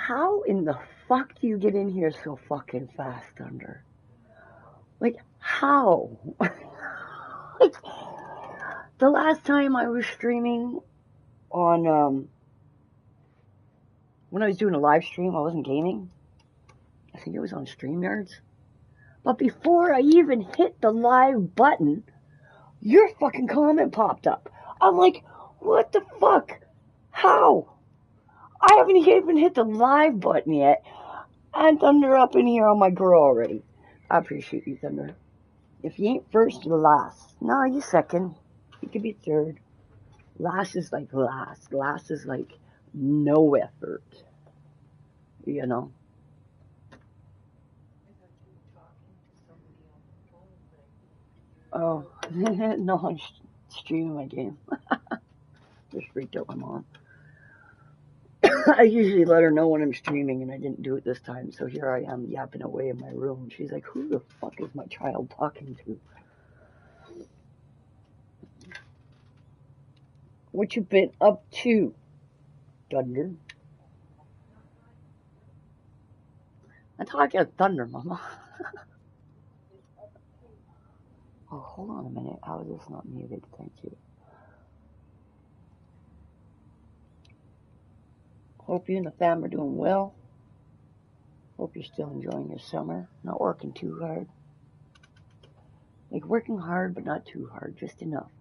how in the fuck do you get in here so fucking fast, Thunder? Like, how? Like, the last time I was streaming on, when I was doing a live stream, I wasn't gaming. I think it was on StreamYards. But before I even hit the live button, your fucking comment popped up. I'm like, what the fuck? How? I haven't even hit the live button yet. And Thunder up in here on my girl already. I appreciate you, Thunder. If you ain't first, you're last. No, you're second. You could be third. Last is like last. Last is like no effort. You know? Oh, no, I'm streaming my game. Just freaked out my mom. I usually let her know when I'm streaming, and I didn't do it this time, so here I am yapping away in my room. She's like, who the fuck is my child talking to? What you been up to, Thunder? I'm talking to Thunder, Mama. Oh, hold on a minute. How is this not muted? Thank you. Hope you and the fam are doing well. Hope you're still enjoying your summer. Not working too hard. Like working hard, but not too hard. Just enough.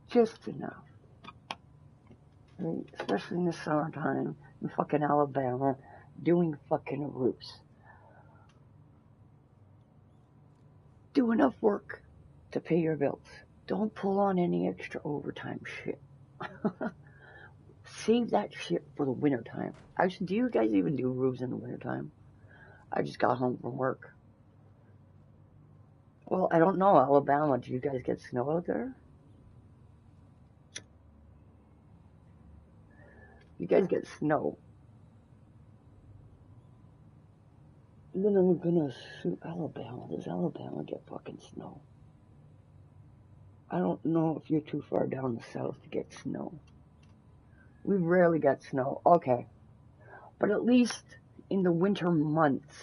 Just enough. Right? Especially in the summertime in fucking Alabama, doing fucking roofs. Do enough work to pay your bills. Don't pull on any extra overtime shit. Save that shit for the wintertime. Actually, do you guys even do roofs in the wintertime? I just got home from work. Well, I don't know, Alabama, do you guys get snow out there? You guys get snow. And then I'm gonna assume Alabama. Does Alabama get fucking snow? I don't know if you're too far down the south to get snow. We rarely get snow. Okay. But at least in the winter months,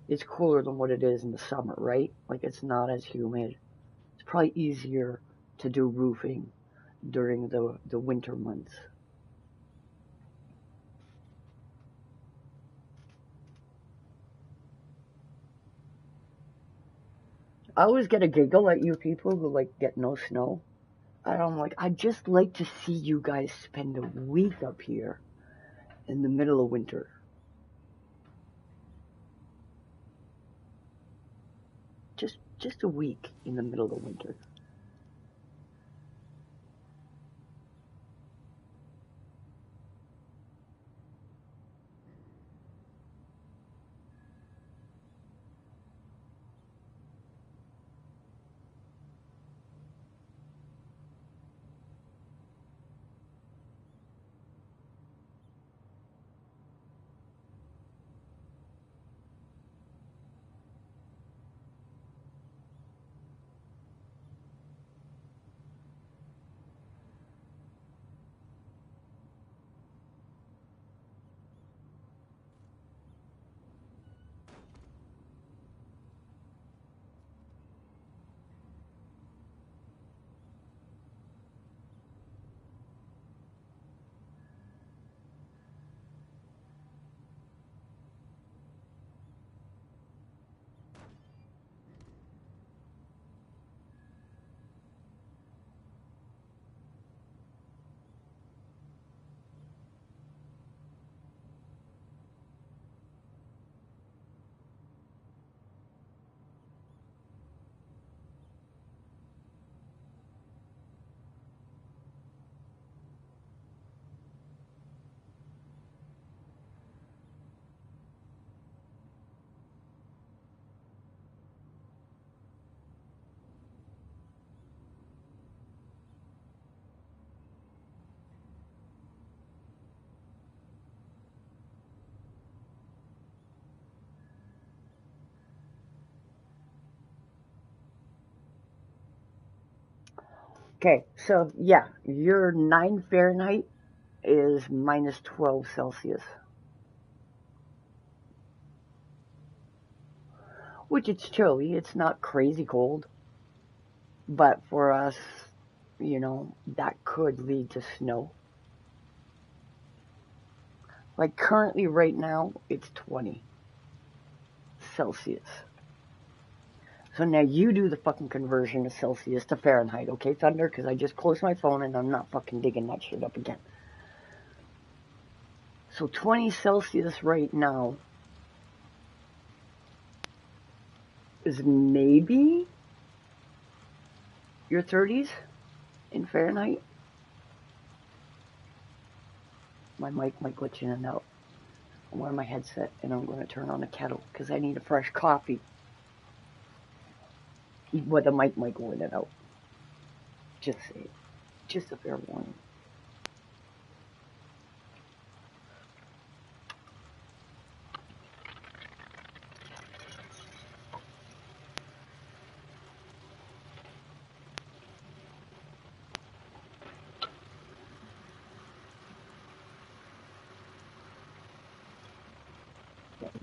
it's cooler than what it is in the summer, right? Like, it's not as humid. It's probably easier to do roofing during the winter months. I always get a giggle at you people who, like, get no snow. And I'm like, I'd just like to see you guys spend a week up here in the middle of winter. Just a week in the middle of winter. Okay, so yeah, your 9 Fahrenheit is minus 12 Celsius. Which it's chilly, it's not crazy cold. But for us, that could lead to snow. Like currently right now, it's 20 Celsius. So now you do the fucking conversion of Celsius to Fahrenheit, okay, Thunder? Because I just closed my phone and I'm not fucking digging that shit up again. So 20 Celsius right now is maybe your 30s in Fahrenheit. My mic might glitch in and out. I'm wearing my headset and I'm going to turn on a kettle because I need a fresh coffee. But the mic might go in and out. Just say it. Just a fair warning.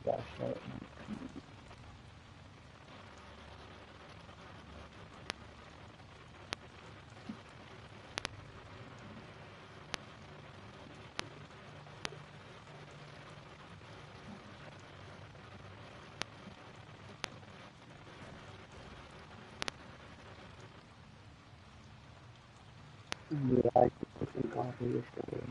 That's right. Yeah, I took some coffee yesterday.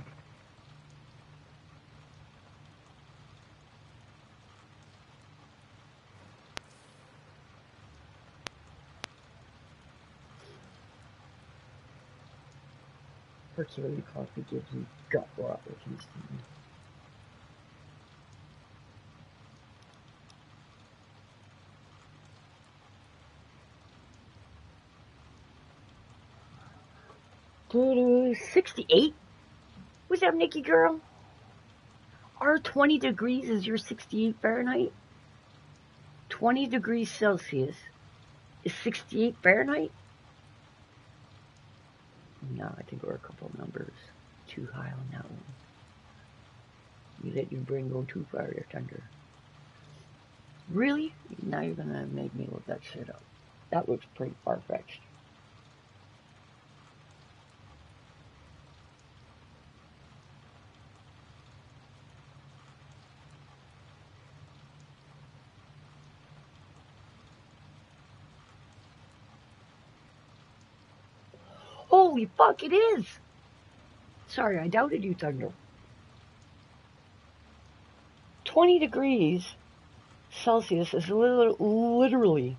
Particularly coffee gives you gut rot, which is to 68? What's up, Nikki girl? Our 20 degrees is your 68 Fahrenheit? 20 degrees Celsius is 68 Fahrenheit? No, I think we're a couple numbers too high on that one. You let your brain go too far there, Thunder. Really? Now you're gonna make me look that shit up. That looks pretty far-fetched. Holy fuck, it is! Sorry, I doubted you, Thunder. 20 degrees Celsius is literally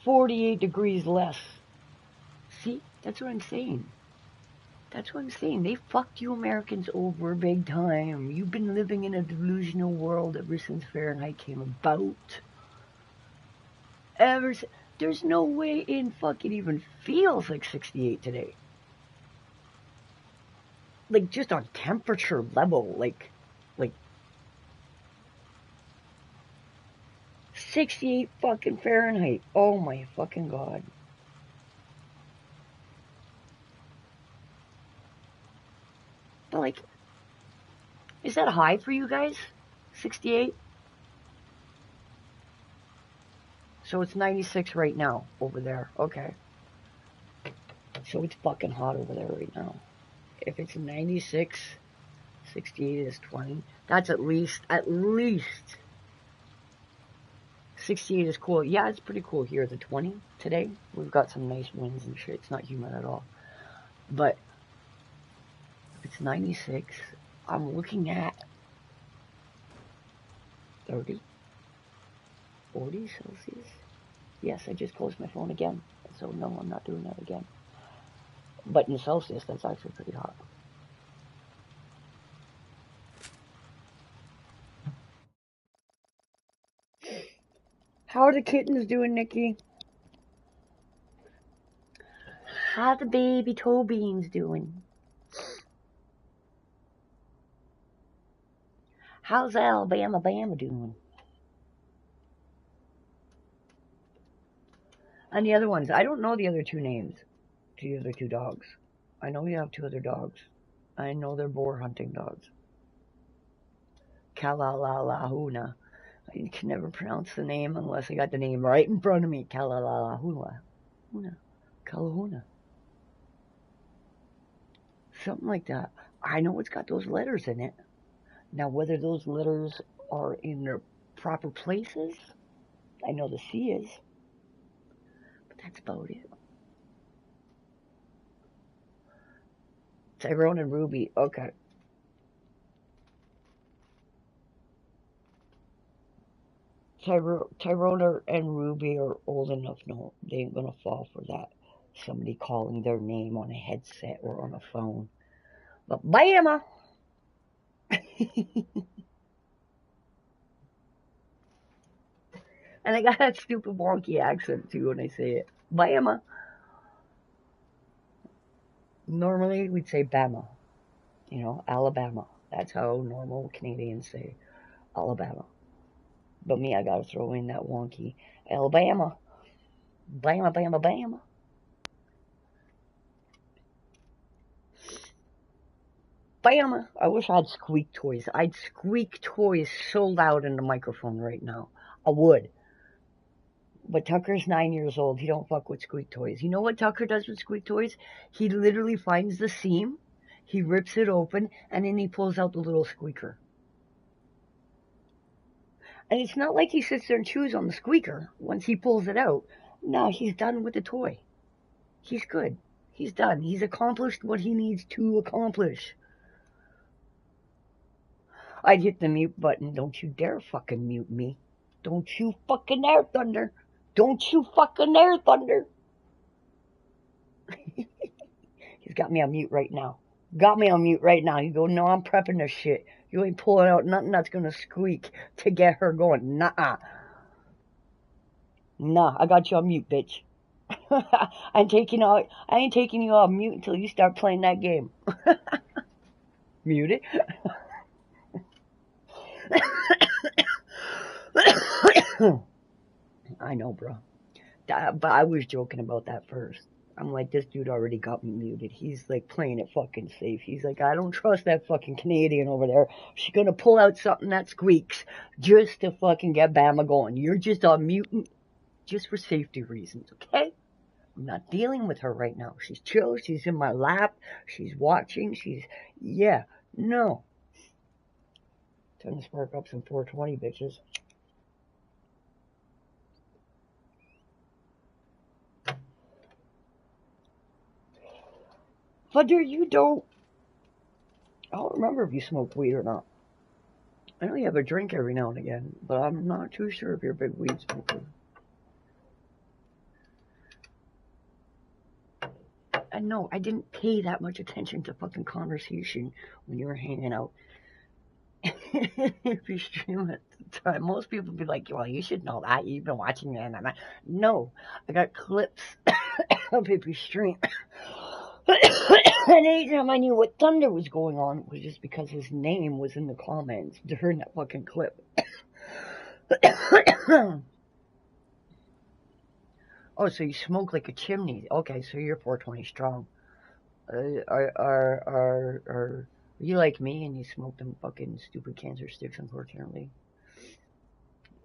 48 degrees less. See? That's what I'm saying. That's what I'm saying. They fucked you Americans over big time. You've been living in a delusional world ever since Fahrenheit came about. There's no way in fucking even feels like 68 today. Like, just on temperature level, like 68 fucking Fahrenheit. Oh my fucking god. But like, is that high for you guys? 68? So it's 96 right now over there. Okay. So it's fucking hot over there right now. If it's 96, 68 is 20. That's at least 68 is cool. Yeah, it's pretty cool here. The 20 today, we've got some nice winds and shit. It's not humid at all. But if it's 96, I'm looking at 30, 40 Celsius. Yes, I just closed my phone again. So no, I'm not doing that again. But in Celsius, that's actually pretty hot. How are the kittens doing, Nikki? How the baby toe beans doing? How's Alabama Bama doing? And the other ones, I don't know the other two names. to the other two dogs. I know you have two other dogs. I know they're boar hunting dogs. Kalalalahuna. I can never pronounce the name unless I got the name right in front of me. Kalalalahuna. Kalahuna. Something like that. I know it's got those letters in it. Now, whether those letters are in their proper places, I know the C is. But that's about it. Tyrone and Ruby. Okay. Tyrone and Ruby are old enough. No, they ain't gonna fall for that. Somebody calling their name on a headset or on a phone. But Bama! And I got that stupid wonky accent too when I say it. Bama. Normally we'd say Bama. You know, Alabama. That's how normal Canadians say Alabama. But me, I gotta throw in that wonky Alabama. Bama, Bama, Bama. Bama. I wish I had squeak toys. I'd squeak toys so loud in the microphone right now. I would. But Tucker's 9 years old. He don't fuck with squeak toys. You know what Tucker does with squeak toys? He literally finds the seam, he rips it open, and then he pulls out the little squeaker. And it's not like he sits there and chews on the squeaker once he pulls it out. No, he's done with the toy. He's good. He's done. He's accomplished what he needs to accomplish. I'd hit the mute button. Don't you dare fucking mute me. Don't you fucking dare, Thunder. Don't you fucking dare, Thunder. He's got me on mute right now. Got me on mute right now. You go, no, I'm prepping this shit. You ain't pulling out nothing that's gonna squeak to get her going. Nah, I got you on mute, bitch. I ain't taking you off mute until you start playing that game. Mute it. I know, bro. But I was joking about that first. I'm like, this dude already got me muted. He's like playing it fucking safe. He's like, I don't trust that fucking Canadian over there. She's gonna pull out something that squeaks just to fucking get Bama going. You're just on mute just for safety reasons, okay? I'm not dealing with her right now. She's chill. She's in my lap. She's watching. Yeah, no. Time to spark up some 420, bitches. Thunder, you don't. I don't remember if you smoke weed or not. I know you have a drink every now and again, but I'm not too sure if you're a big weed smoker. And no, I didn't pay that much attention to fucking conversation when you were hanging out. If you stream at the time, most people would be like, well, you should know that. You've been watching it. And no, I got clips of if you stream. And anytime I knew what Thunder was going on, it was just because his name was in the comments during that fucking clip. Oh, so you smoke like a chimney. Okay, so you're 420 strong. Are you like me and you smoke them fucking stupid cancer sticks, unfortunately?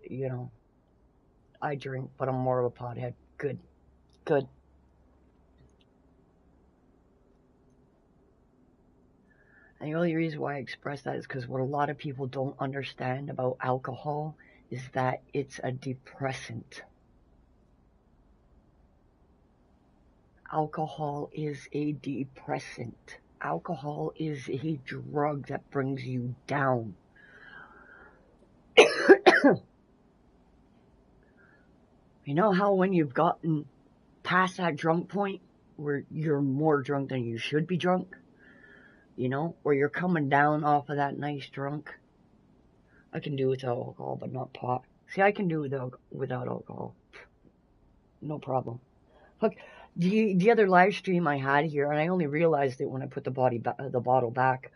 You know, I drink, but I'm more of a pothead. Good. And the only reason why I express that is because what a lot of people don't understand about alcohol is that it's a depressant. Alcohol is a depressant. Alcohol is a drug that brings you down. You know how when you've gotten past that drunk point where you're more drunk than you should be drunk? You know, where you're coming down off of that nice drunk. I can do without alcohol, but not pot. See, I can do without alcohol. No problem. Look, the other live stream I had here, and I only realized it when I put the bottle back.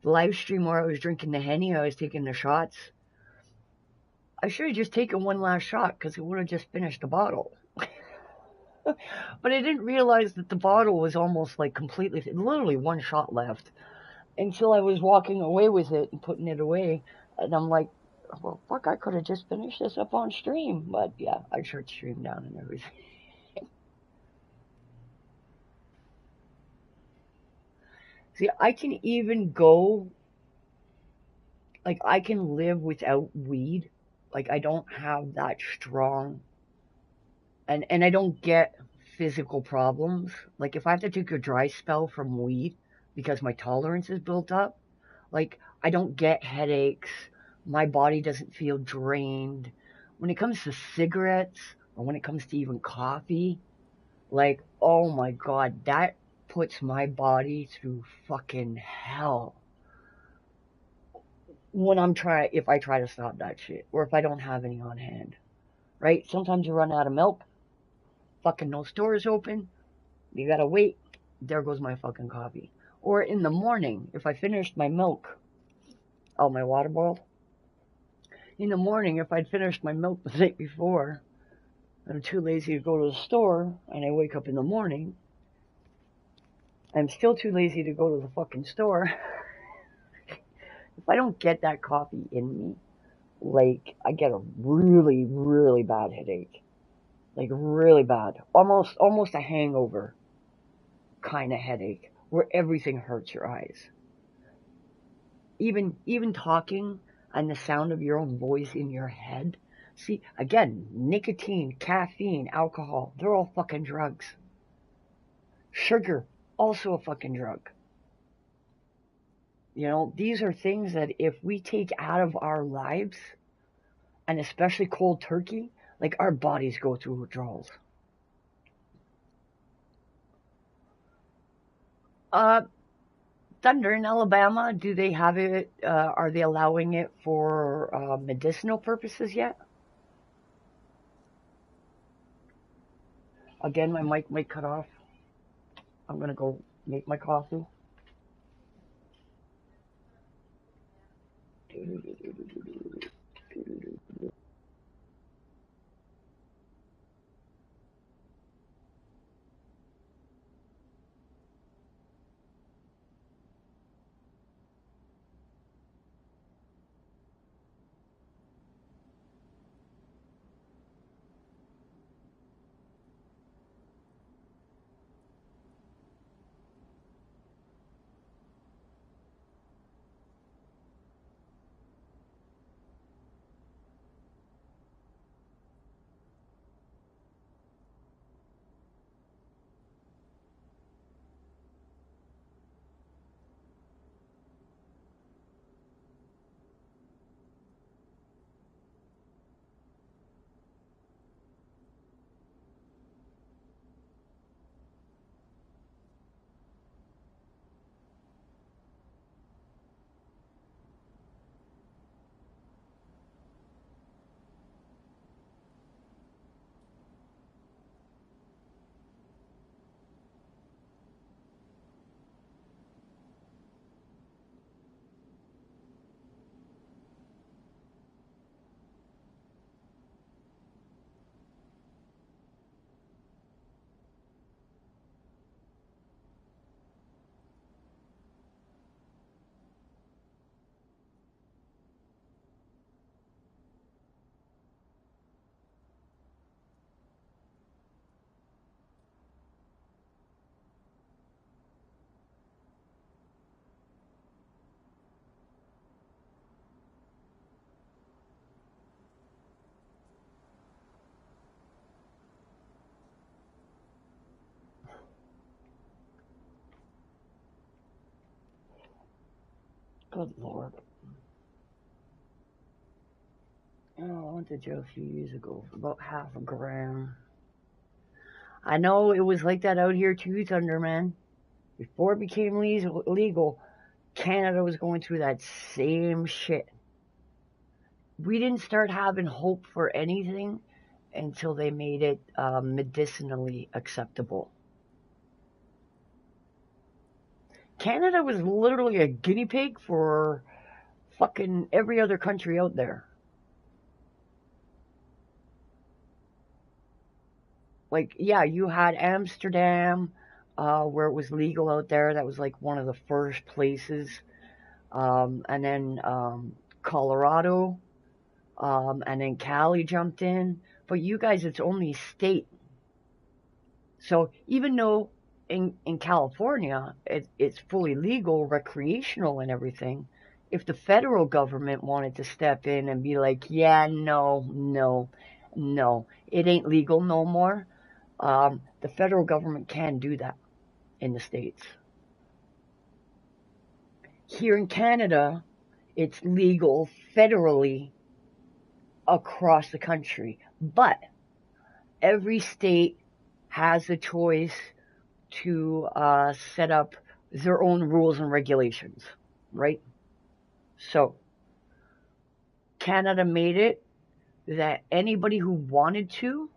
The live stream where I was drinking the Henny, I was taking the shots. I should have just taken one last shot because it would have just finished the bottle. But I didn't realize that the bottle was almost like completely, literally one shot left until I was walking away with it and putting it away. And I'm like, well, fuck, I could have just finished this up on stream. But yeah, I shut stream down and everything. See, I can even go, like, I can live without weed. Like, I don't have that strong, and I don't get physical problems. Like, if I have to take a dry spell from weed because my tolerance is built up, like, I don't get headaches. My body doesn't feel drained. When it comes to cigarettes, or when it comes to even coffee, like, oh my god, that puts my body through fucking hell when if I try to stop that shit, or if I don't have any on hand, right? Sometimes you run out of milk, fucking no stores open, you gotta wait, there goes my fucking coffee. Or in the morning, if I finished my milk, oh, my water boiled, in the morning, if I'd finished my milk the night before, I'm too lazy to go to the store, and I wake up in the morning, I'm still too lazy to go to the fucking store. If I don't get that coffee in me, like, I get a really, really bad headache. Like, really bad. Almost a hangover kind of headache, where everything hurts your eyes. Even talking and the sound of your own voice in your head. See, again, nicotine, caffeine, alcohol, they're all fucking drugs. Sugar, also a fucking drug. You know, these are things that if we take out of our lives, and especially cold turkey, like, our bodies go through withdrawals. Uh, Thunder in Alabama, do they have it? Are they allowing it for medicinal purposes yet? Again, my mic might cut off. I'm gonna go make my coffee. Good lord. Oh, I went to jail a few years ago for about half a gram. I know it was like that out here too, Thunderman. Before it became legal, Canada was going through that same shit. We didn't start having hope for anything until they made it medicinally acceptable. Canada was literally a guinea pig for fucking every other country out there. like, yeah, you had Amsterdam, where it was legal out there. That was like one of the first places. And then Colorado, and then Cali jumped in. But you guys, it's only state. So even though in California it's fully legal, recreational, and everything, if the federal government wanted to step in and be like, yeah, no, no, no, it ain't legal no more, the federal government can do that in the States. Here in Canada, it's legal federally across the country, but every state has a choice to set up their own rules and regulations, right? So Canada made it that anybody who wanted to,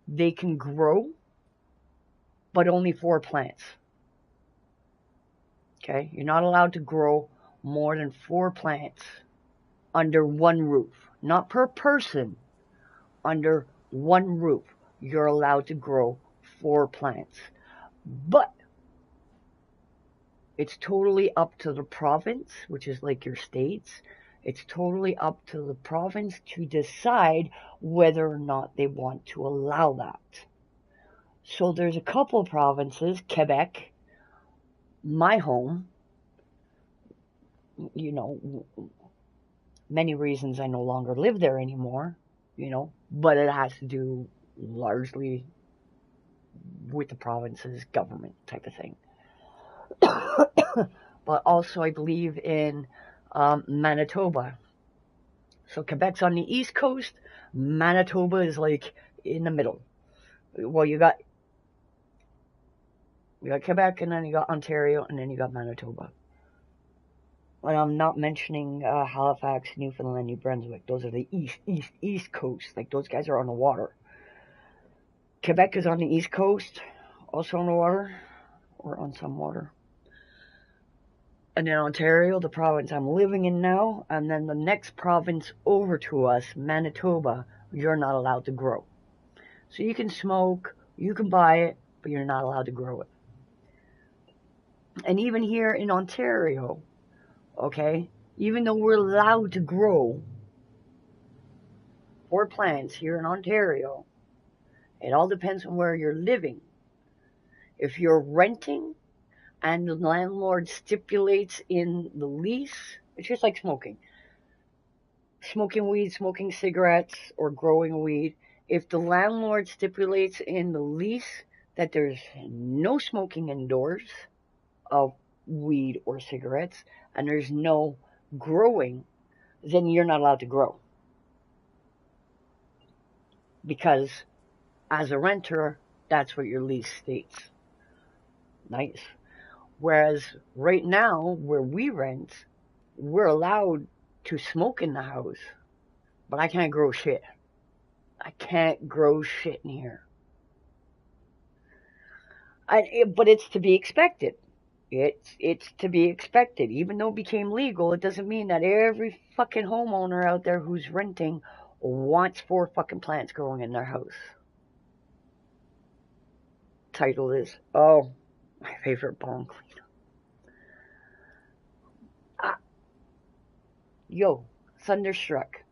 they can grow, but only 4 plants. Okay, you're not allowed to grow more than 4 plants under one roof, not per person. Under one roof, you're allowed to grow 4 plants. But it's totally up to the province, which is like your states. It's totally up to the province to decide whether or not they want to allow that. So there's a couple of provinces, Quebec, my home, you know, many reasons I no longer live there anymore, you know, but it has to do largely with the province's government type of thing. But also I believe in Manitoba. So Quebec's on the east coast, Manitoba is like in the middle. Well, you got Quebec, and then you got Ontario, and then you got Manitoba. And I'm not mentioning Halifax, Newfoundland, New Brunswick. Those are the east coast. Like, those guys are on the water. Quebec is on the east coast, also on the water, or on some water. And then Ontario, the province I'm living in now, and then the next province over to us, Manitoba, you're not allowed to grow. So you can smoke, you can buy it, but you're not allowed to grow it. And even here in Ontario, okay, even though we're allowed to grow 4 plants here in Ontario, it all depends on where you're living. If you're renting and the landlord stipulates in the lease, it's just like smoking. Smoking weed, smoking cigarettes, or growing weed. If the landlord stipulates in the lease that there's no smoking indoors of weed or cigarettes, and there's no growing, then you're not allowed to grow. Because as a renter, that's what your lease states. Nice. Whereas right now, where we rent, we're allowed to smoke in the house, but I can't grow shit. I can't grow shit in here. But it's to be expected. It's to be expected. Even though it became legal, it doesn't mean that every fucking homeowner out there who's renting wants 4 fucking plants growing in their house. Title is, oh, my favorite bong cleaner. Yo, Thunderstruck.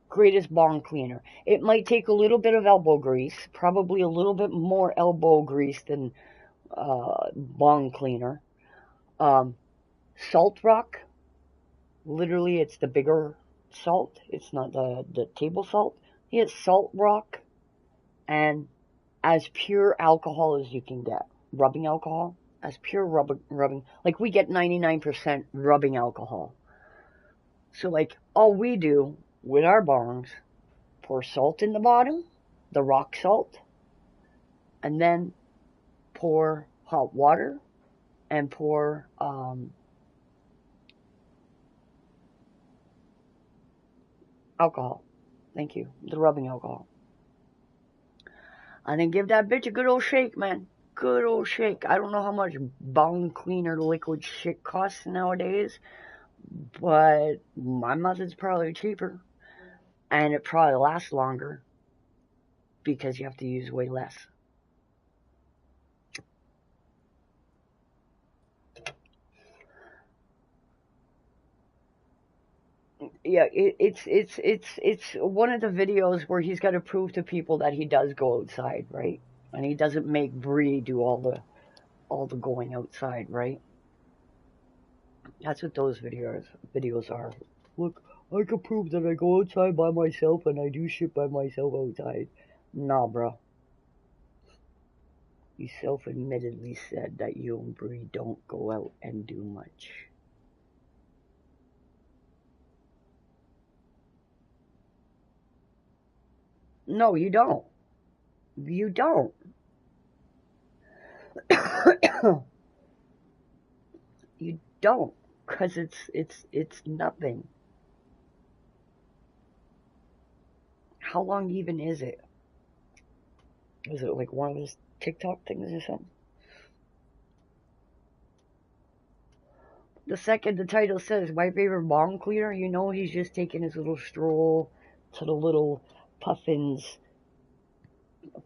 Greatest bong cleaner. It might take a little bit of elbow grease, probably a little bit more elbow grease than bong cleaner. Salt Rock, literally it's the bigger salt. It's not the table salt. It's Salt Rock, and as pure alcohol as you can get. Rubbing alcohol, as pure rubbing. Like, we get 99% rubbing alcohol. So, like, all we do with our bongs, pour salt in the bottom, the rock salt, and then pour hot water and pour alcohol. Thank you. The rubbing alcohol. And then give that bitch a good old shake, man. Good old shake. I don't know how much bong cleaner liquid shit costs nowadays, but my method's probably cheaper. And it probably lasts longer. because you have to use way less. Yeah, it's one of the videos where he's got to prove to people that he does go outside, right? And he doesn't make Bree do all the going outside, right? That's what those videos are. Look, I can prove that I go outside by myself and I do shit by myself outside. Nah, bro. You self-admittedly said that you and Bree don't go out and do much. No, you don't. You don't. You don't, cause it's nothing. How long even is it? Is it like one of those TikTok things or something? The second the title says my favorite bong cleaner, you know he's just taking his little stroll to the little Puffins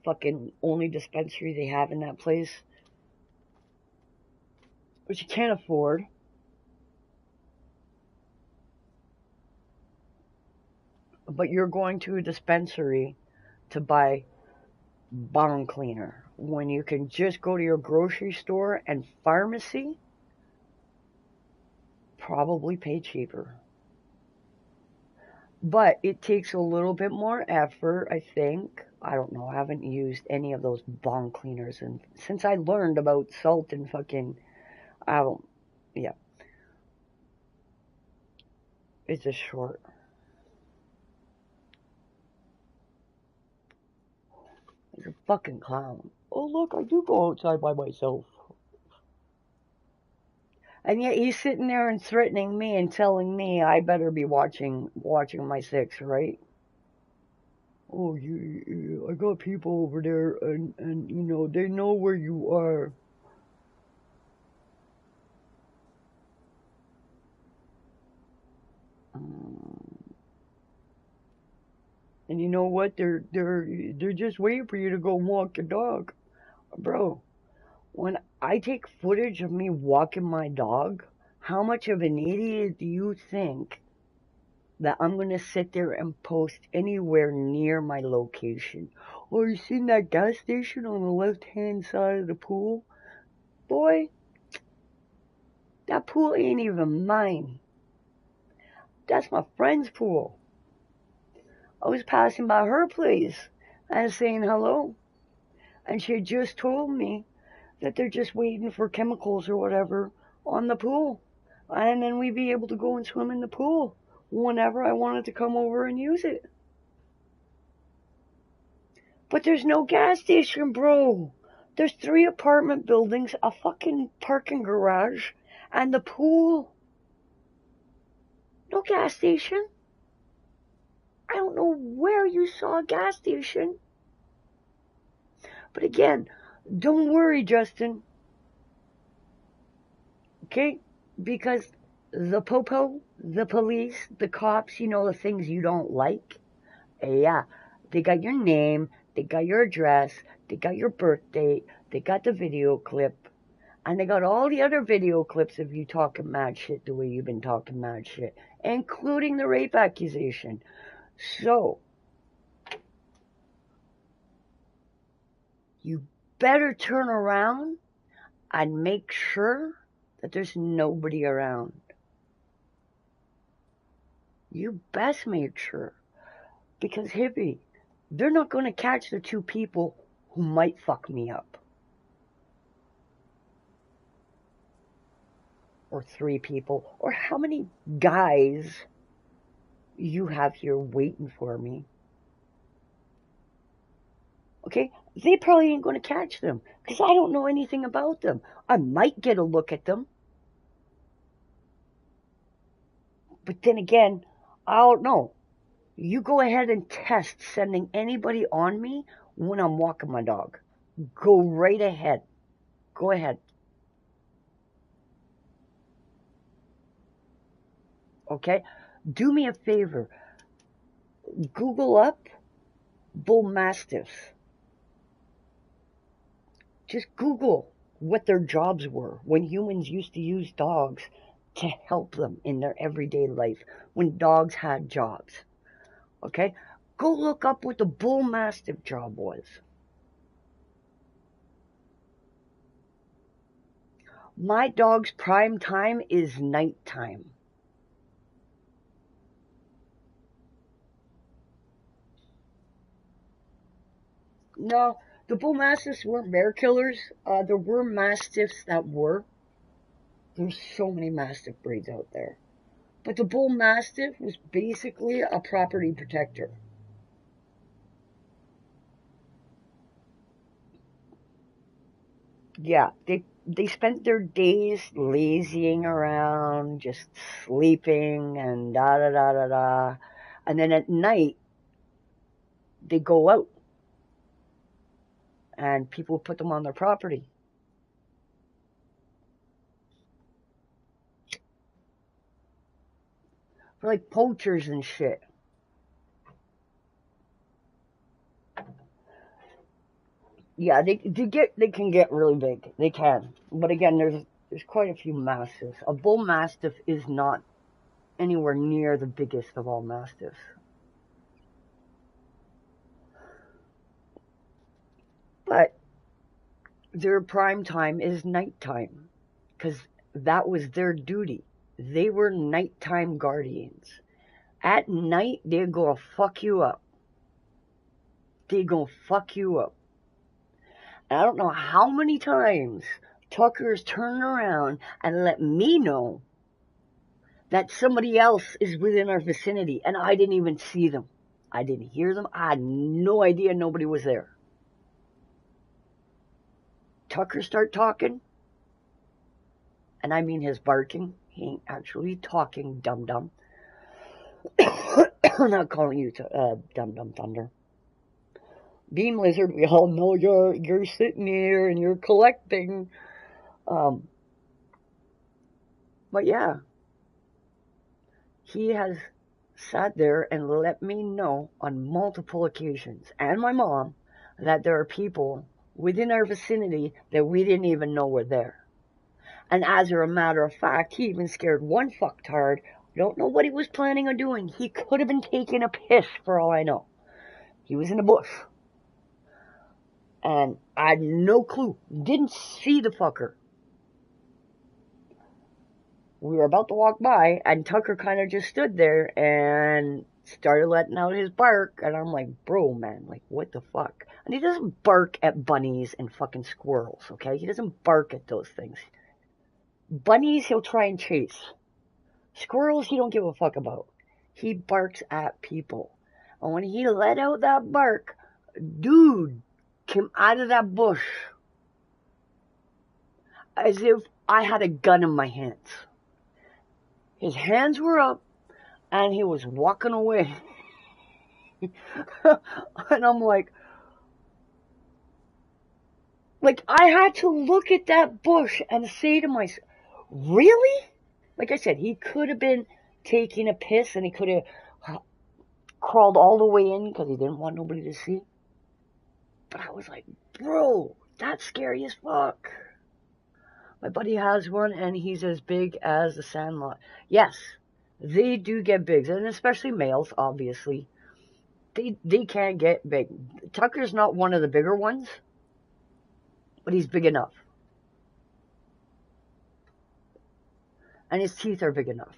fucking only dispensary they have in that place, which you can't afford. But you're going to a dispensary to buy bong cleaner when you can just go to your grocery store and pharmacy, probably pay cheaper. But it takes a little bit more effort, I think. I don't know. I haven't used any of those bong cleaners and since I learned about salt and fucking I don't yeah. It's just short. He's a fucking clown. Oh look, I do go outside by myself. And yet he's sitting there and threatening me and telling me I better be watching my six, right? Oh, I got people over there, and you know they know where you are. And you know what? They're just waiting for you to go walk your dog, bro. When I take footage of me walking my dog, how much of an idiot do you think that I'm gonna sit there and post anywhere near my location? Oh, you seen that gas station on the left-hand side of the pool? Boy, that pool ain't even mine. That's my friend's pool. I was passing by her place and saying hello, and she had just told me that they're just waiting for chemicals or whatever on the pool. And then we'd be able to go and swim in the pool whenever I wanted to come over and use it. But there's no gas station, bro. There's 3 apartment buildings, a fucking parking garage, and the pool. No gas station. I don't know where you saw a gas station. But again, don't worry, Justin. Okay? Because the popo, the police, the cops, you know, the things you don't like. Yeah, they got your name, they got your address, they got your birth date, they got the video clip, and they got all the other video clips of you talking mad shit the way you've been talking mad shit, including the rape accusation. So, you better turn around and make sure that there's nobody around. You best make sure. Because, hippie, they're not going to catch the 2 people who might fuck me up. Or 3 people. Or how many guys you have here waiting for me. Okay? They probably ain't going to catch them. Because I don't know anything about them. I might get a look at them. But then again, I don't know. You go ahead and test sending anybody on me when I'm walking my dog. Go right ahead. Go ahead. Okay? Do me a favor. Google up Bull Mastiffs. Just Google what their jobs were when humans used to use dogs to help them in their everyday life, when dogs had jobs. Okay? Go look up what the Bull Mastiff job was. My dog's prime time is nighttime. No, the Bull Mastiffs weren't bear killers. There were Mastiffs that were. There's so many Mastiff breeds out there. But the Bull Mastiff was basically a property protector. Yeah, they spent their days lazying around, just sleeping and da da da da da. And then at night, they go out and people put them on their property. For like poachers and shit. Yeah, they can get really big. They can. But again, there's quite a few mastiffs. A bull mastiff is not anywhere near the biggest of all mastiffs. But their prime time is nighttime, because that was their duty. They were nighttime guardians. At night, they're gonna fuck you up. They're gonna fuck you up. And I don't know how many times Tucker's turned around and let me know that somebody else is within our vicinity, and I didn't even see them. I didn't hear them. I had no idea nobody was there. Tucker start talking, and I mean his barking. He ain't actually talking, dum-dum. I'm not calling you dum-dum thunder. Beam Lizard, we all know you're sitting here and you're collecting. But yeah, he has sat there and let me know on multiple occasions, and my mom, that there are people within our vicinity that we didn't even know were there. And as a matter of fact, he even scared one fucktard. Don't know what he was planning on doing. He could have been taking a piss for all I know. He was in a bush. And I had no clue. Didn't see the fucker. We were about to walk by, and Tucker kind of just stood there and started letting out his bark. And I'm like, bro, man, like, what the fuck? And he doesn't bark at bunnies and fucking squirrels, okay? He doesn't bark at those things. Bunnies, he'll try and chase. Squirrels, he don't give a fuck about. He barks at people. And when he let out that bark, dude came out of that bush as if I had a gun in my hands. His hands were up, and he was walking away. And I'm like, I had to look at that bush and say to myself, really? Like I said, he could have been taking a piss, and he could have crawled all the way in because he didn't want nobody to see. But I was like, bro, that's scary as fuck. My buddy has one, and he's as big as the Sandlot. Yes, they do get big, and especially males, obviously. They can get big. Tucker's not one of the bigger ones, but he's big enough. And his teeth are big enough.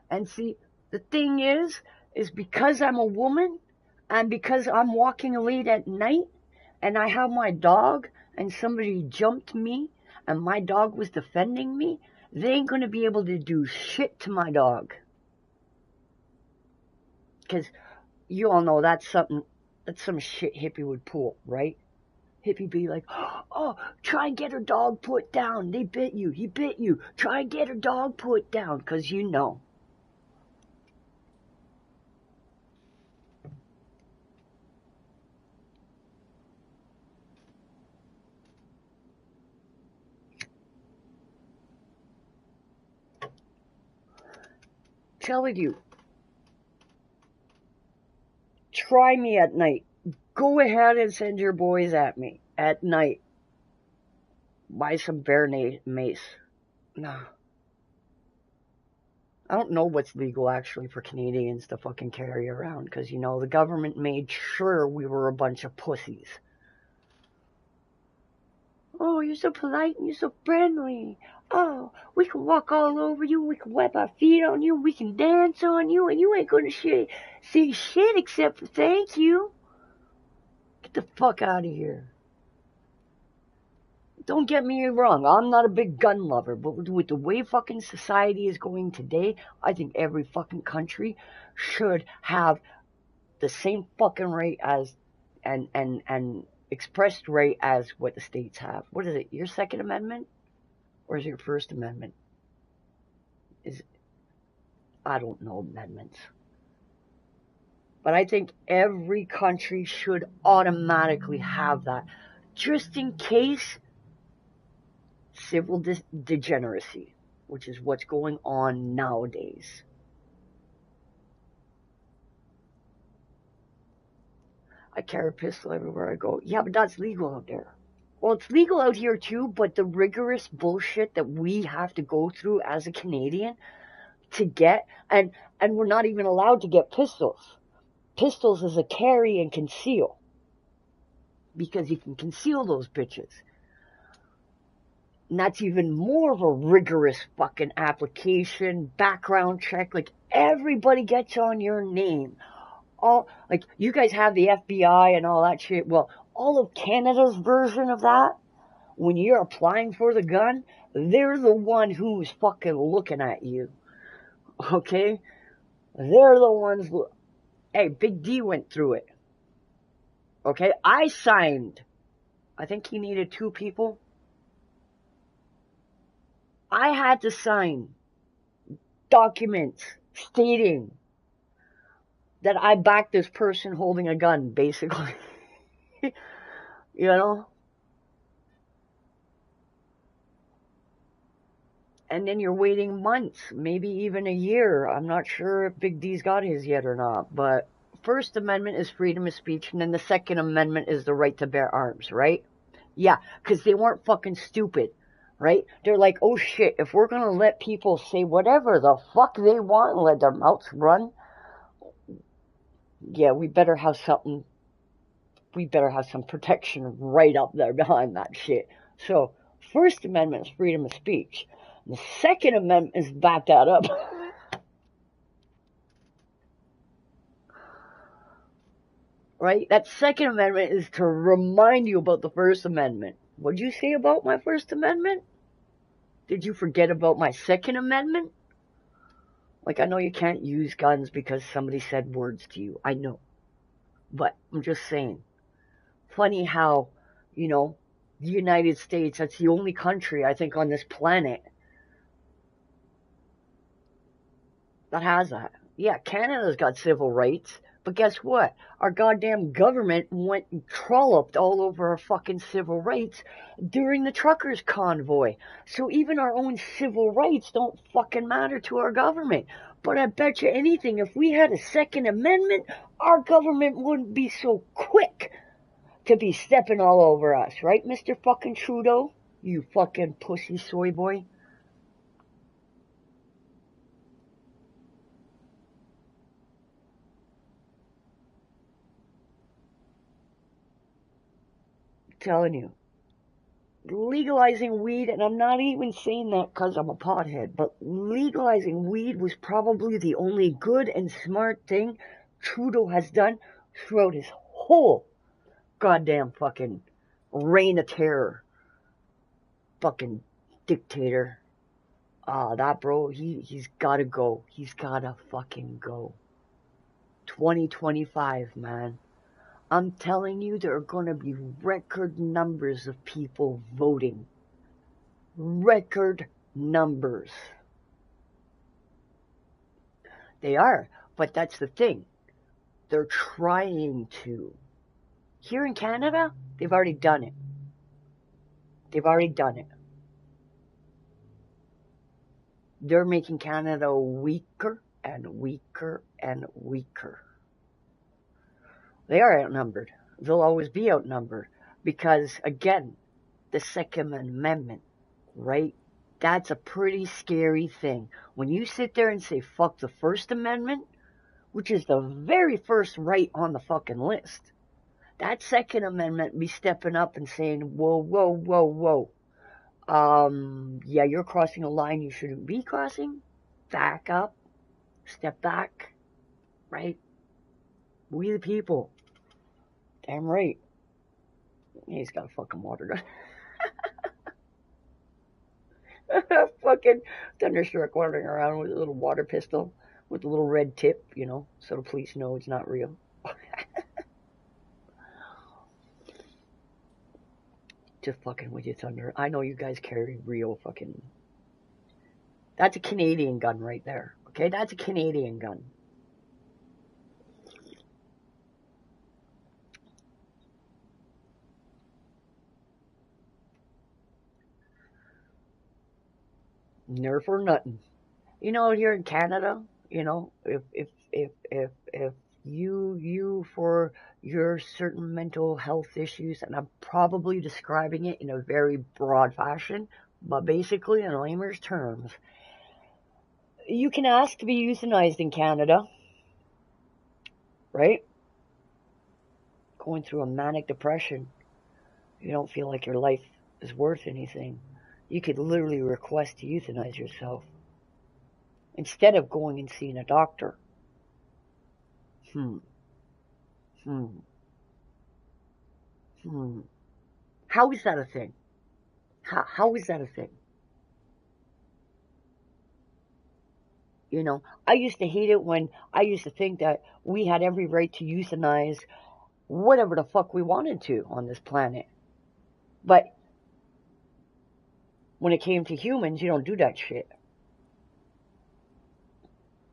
And see, the thing is because I'm a woman, and because I'm walking late at night, and I have my dog, and somebody jumped me, and my dog was defending me, they ain't going to be able to do shit to my dog. Because you all know that's some shit hippie would pull, right? Hippie be like, oh, try and get her dog put down. They bit you. He bit you. Try and get her dog put down, because you know. Telling you, try me at night. Go ahead and send your boys at me at night. Buy some bear mace. No. I don't know what's legal actually for Canadians to fucking carry around because, you know, the government made sure we were a bunch of pussies. Oh, you're so polite and you're so friendly. Oh, we can walk all over you. We can wipe our feet on you. We can dance on you. And you ain't going to say shit except for thank you. Get the fuck out of here. Don't get me wrong. I'm not a big gun lover. But with the way fucking society is going today, I think every fucking country should have the same fucking right as and expressed right as what the states have. What is it? Your Second Amendment? Or is it your First Amendment? I don't know amendments. But I think every country should automatically have that. Just in case civil degeneracy, which is what's going on nowadays. I carry a pistol everywhere I go. Yeah, but that's legal out there. Well, it's legal out here too, but the rigorous bullshit that we have to go through as a Canadian to get, and we're not even allowed to get pistols. Pistols is a carry and conceal. Because you can conceal those bitches. And that's even more of a rigorous fucking application, background check. Like, everybody gets on your name. Like, you guys have the FBI and all that shit. Well, all of Canada's version of that, when you're applying for the gun, they're the one who's fucking looking at you. Okay? They're the ones. Hey, Big D went through it. Okay? I signed. I think he needed 2 people. I had to sign documents stating that I backed this person holding a gun, basically. You know? And then you're waiting months, maybe even a year. I'm not sure if Big D's got his yet or not. But First Amendment is freedom of speech, and then the Second Amendment is the right to bear arms, right? Yeah, because they weren't fucking stupid. Right? They're like, oh shit, if we're going to let people say whatever the fuck they want and let their mouths run, yeah, we better have some protection right up there behind that shit. So, First Amendment is freedom of speech. The Second Amendment is back that up. Right? That Second Amendment is to remind you about the First Amendment. What'd you say about my First Amendment? Did you forget about my Second Amendment? Like, I know you can't use guns because somebody said words to you. I know. But I'm just saying. Funny how, you know, the United States, that's the only country, I think, on this planet that has that. Yeah, Canada's got civil rights. But guess what? Our goddamn government went and trolloped all over our fucking civil rights during the truckers' convoy. So even our own civil rights don't fucking matter to our government. But I bet you anything, if we had a Second Amendment, our government wouldn't be so quick to be stepping all over us. Right, Mr. fucking Trudeau? You fucking pussy soy boy. Telling you, legalizing weed, and I'm not even saying that because I'm a pothead, but legalizing weed was probably the only good and smart thing Trudeau has done throughout his whole goddamn fucking reign of terror. Fucking dictator. That bro, he's gotta go. He's gotta fucking go. 2025, man. I'm telling you, there are going to be record numbers of people voting. Record numbers. They are, but that's the thing. They're trying to. Here in Canada, they've already done it. They've already done it. They're making Canada weaker and weaker and weaker. They are outnumbered. They'll always be outnumbered because, again, the Second Amendment, right? That's a pretty scary thing. When you sit there and say, fuck the First Amendment, which is the very first right on the fucking list, that Second Amendment be stepping up and saying, whoa, whoa, whoa, whoa. Yeah, you're crossing a line you shouldn't be crossing. Back up. Step back. Right? We the people. Damn right. He's got a fucking water gun. Fucking Thunderstruck wandering around with a little water pistol with a little red tip, you know, so the police know it's not real. Just fucking with you, Thunder. I know you guys carry real fucking... That's a Canadian gun right there. Okay, that's a Canadian gun. Nerf or nothing. You know, here in Canada, you know, if you for your certain mental health issues, and I'm probably describing it in a very broad fashion, but basically in layman's terms, you can ask to be euthanized in Canada, right? Going through a manic depression, you don't feel like your life is worth anything. You could literally request to euthanize yourself instead of going and seeing a doctor. Hmm. How is that a thing? How is that a thing? You know, I used to hate it when I used to think that we had every right to euthanize whatever the fuck we wanted to on this planet. But when it came to humans, you don't do that shit.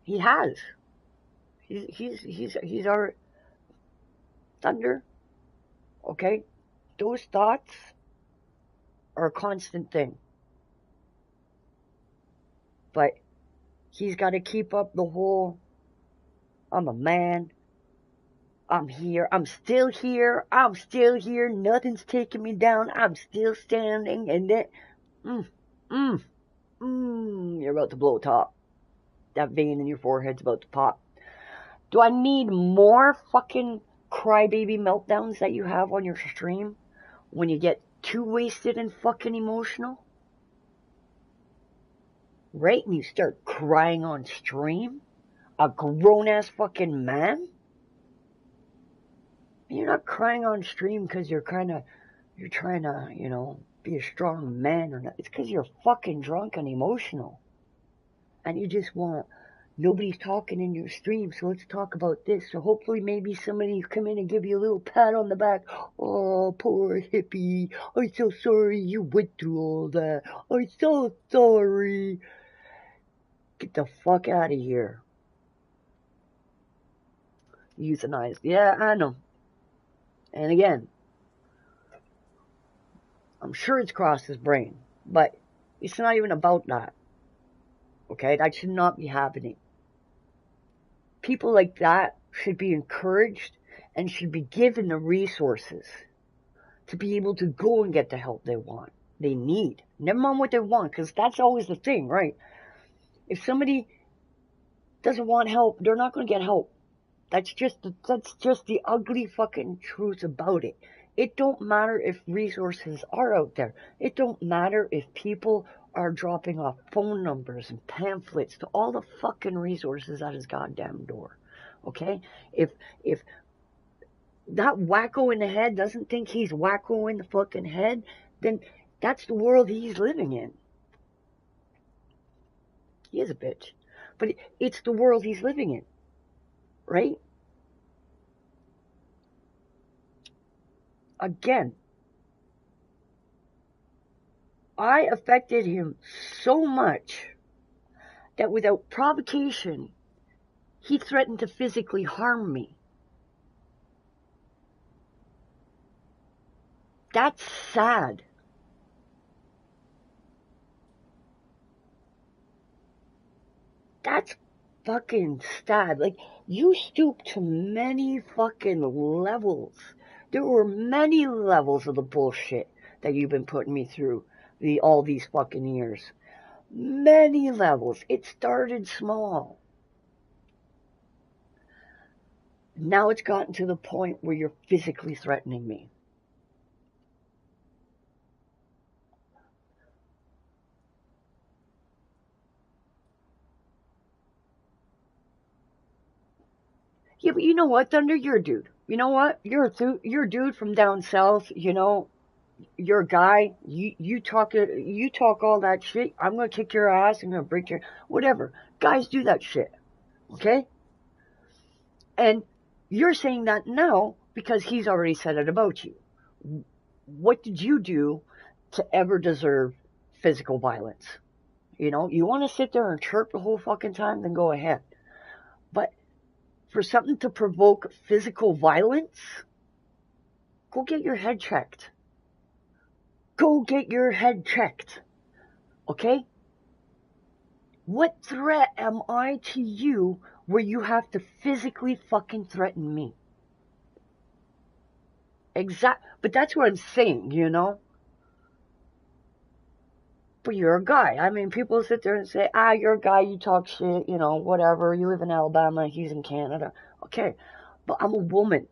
He has. He's our Thunder. Okay? Those thoughts are a constant thing. But he's got to keep up the whole, I'm a man, I'm here, I'm still here, nothing's taking me down, I'm still standing, and then, you're about to blow top. That vein in your forehead's about to pop. Do I need more fucking crybaby meltdowns that you have on your stream when you get too wasted and fucking emotional? Right? And you start crying on stream? A grown-ass fucking man? You're not crying on stream because you're trying to, you know, be a strong man or not. It's because you're fucking drunk and emotional. And you just want, nobody's talking in your stream, so let's talk about this. So hopefully maybe somebody come in and give you a little pat on the back. Oh, poor hippie. I'm so sorry you went through all that. I'm so sorry. Get the fuck out of here. Euthanized. Yeah, I know. And again, I'm sure it's crossed his brain, but it's not even about that. Okay? That should not be happening. People like that should be encouraged and should be given the resources to be able to go and get the help they want, they need. Never mind what they want, because that's always the thing, right? If somebody doesn't want help, they're not going to get help. That's just the ugly fucking truth about it. It don't matter if resources are out there. It don't matter if people are dropping off phone numbers and pamphlets to all the fucking resources at his goddamn door. Okay? If that wacko in the head doesn't think he's wacko in the fucking head, then that's the world he's living in. He is a bitch. But it's the world he's living in. Right? Again, I affected him so much that without provocation, he threatened to physically harm me. That's sad. That's fucking stab. Like, you stooped to many fucking levels. There were many levels of the bullshit that you've been putting me through all these fucking years. Many levels. It started small. Now it's gotten to the point where you're physically threatening me. Yeah, but you know what, Thunder? You're a dude. You know what? You're a dude from down south. You know, you're a guy. You talk all that shit. I'm gonna kick your ass. I'm gonna break your whatever. Guys do that shit. Okay? And you're saying that now because he's already said it about you. What did you do to ever deserve physical violence? You know, you want to sit there and chirp the whole fucking time, then go ahead. But for something to provoke physical violence, go get your head checked. Go get your head checked. Okay? What threat am I to you where you have to physically fucking threaten me? But that's what I'm saying, you know? But you're a guy. I mean, people sit there and say, you're a guy, you talk shit, you know, whatever. You live in Alabama, he's in Canada. Okay, but I'm a woman.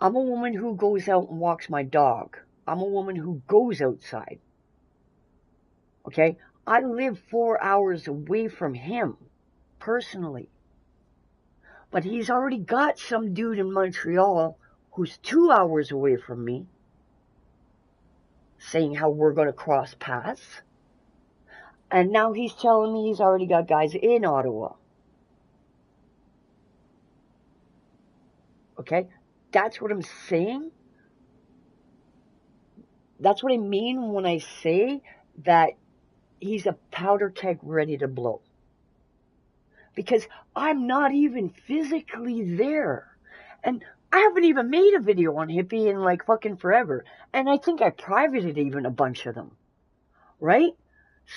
I'm a woman who goes out and walks my dog. I'm a woman who goes outside. Okay? I live 4 hours away from him, personally. But he's already got some dude in Montreal who's 2 hours away from me, saying how we're going to cross paths. And now he's telling me he's already got guys in Ottawa. Okay? That's what I'm saying. That's what I mean when I say that he's a powder keg ready to blow. Because I'm not even physically there. And I haven't even made a video on Hippie in like fucking forever. And I think I privated even a bunch of them. Right?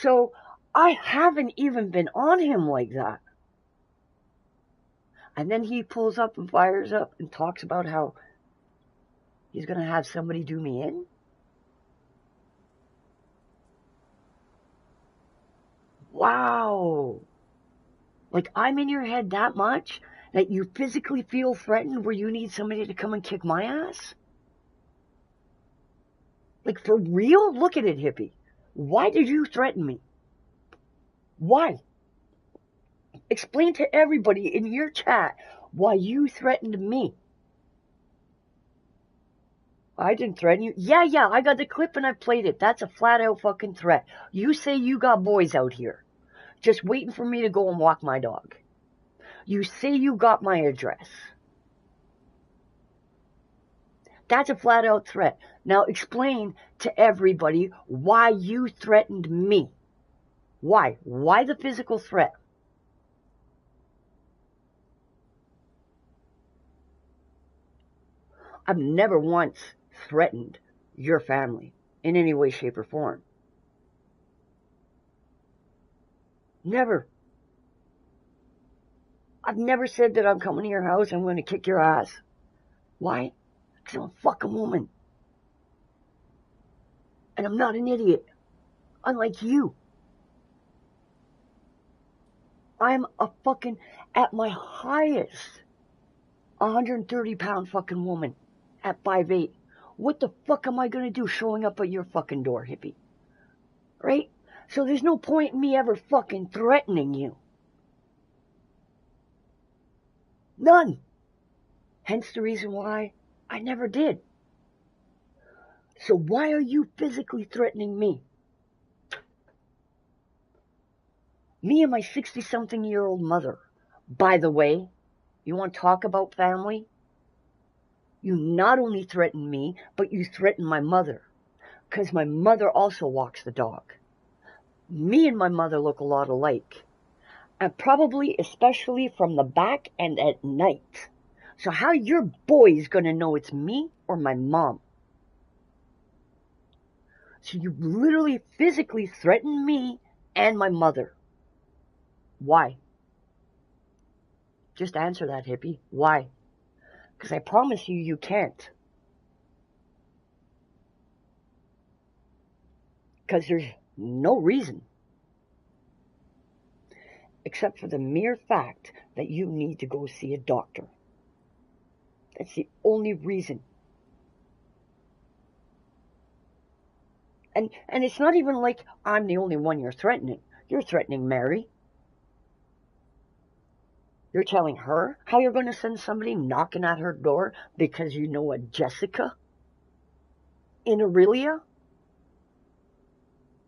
So I haven't even been on him like that. And then he pulls up and fires up and talks about how he's going to have somebody do me in. Wow. Like, I'm in your head that much that you physically feel threatened where you need somebody to come and kick my ass? Like, for real? Look at it, Hippie. Why did you threaten me? Why? Explain to everybody in your chat why you threatened me. I didn't threaten you. Yeah, I got the clip and I played it. That's a flat out fucking threat. You say you got boys out here just waiting for me to go and walk my dog. You say you got my address. That's a flat out threat. Now explain to everybody why you threatened me. Why? Why the physical threat? I've never once threatened your family in any way, shape, or form. Never. I've never said that I'm coming to your house and I'm going to kick your ass. Why? Because I'm a fucking woman. And I'm not an idiot. Unlike you. I'm a fucking, at my highest, 130-pound fucking woman at 5'8". What the fuck am I going to do showing up at your fucking door, Hippie? Right? So there's no point in me ever fucking threatening you. None. Hence the reason why I never did. So why are you physically threatening me? Me and my 60-something-year-old mother. By the way, you want to talk about family? You not only threaten me, but you threaten my mother. Because my mother also walks the dog. Me and my mother look a lot alike. And probably especially from the back and at night. So how are your boys going to know it's me or my mom? So you literally physically threaten me and my mother. Why? Just answer that, hippie. Why? Because I promise you, you can't. Because there's no reason. Except for the mere fact that you need to go see a doctor. That's the only reason. And it's not even like I'm the only one you're threatening. You're threatening Mary. You're telling her how you're going to send somebody knocking at her door because you know a Jessica in Aurelia?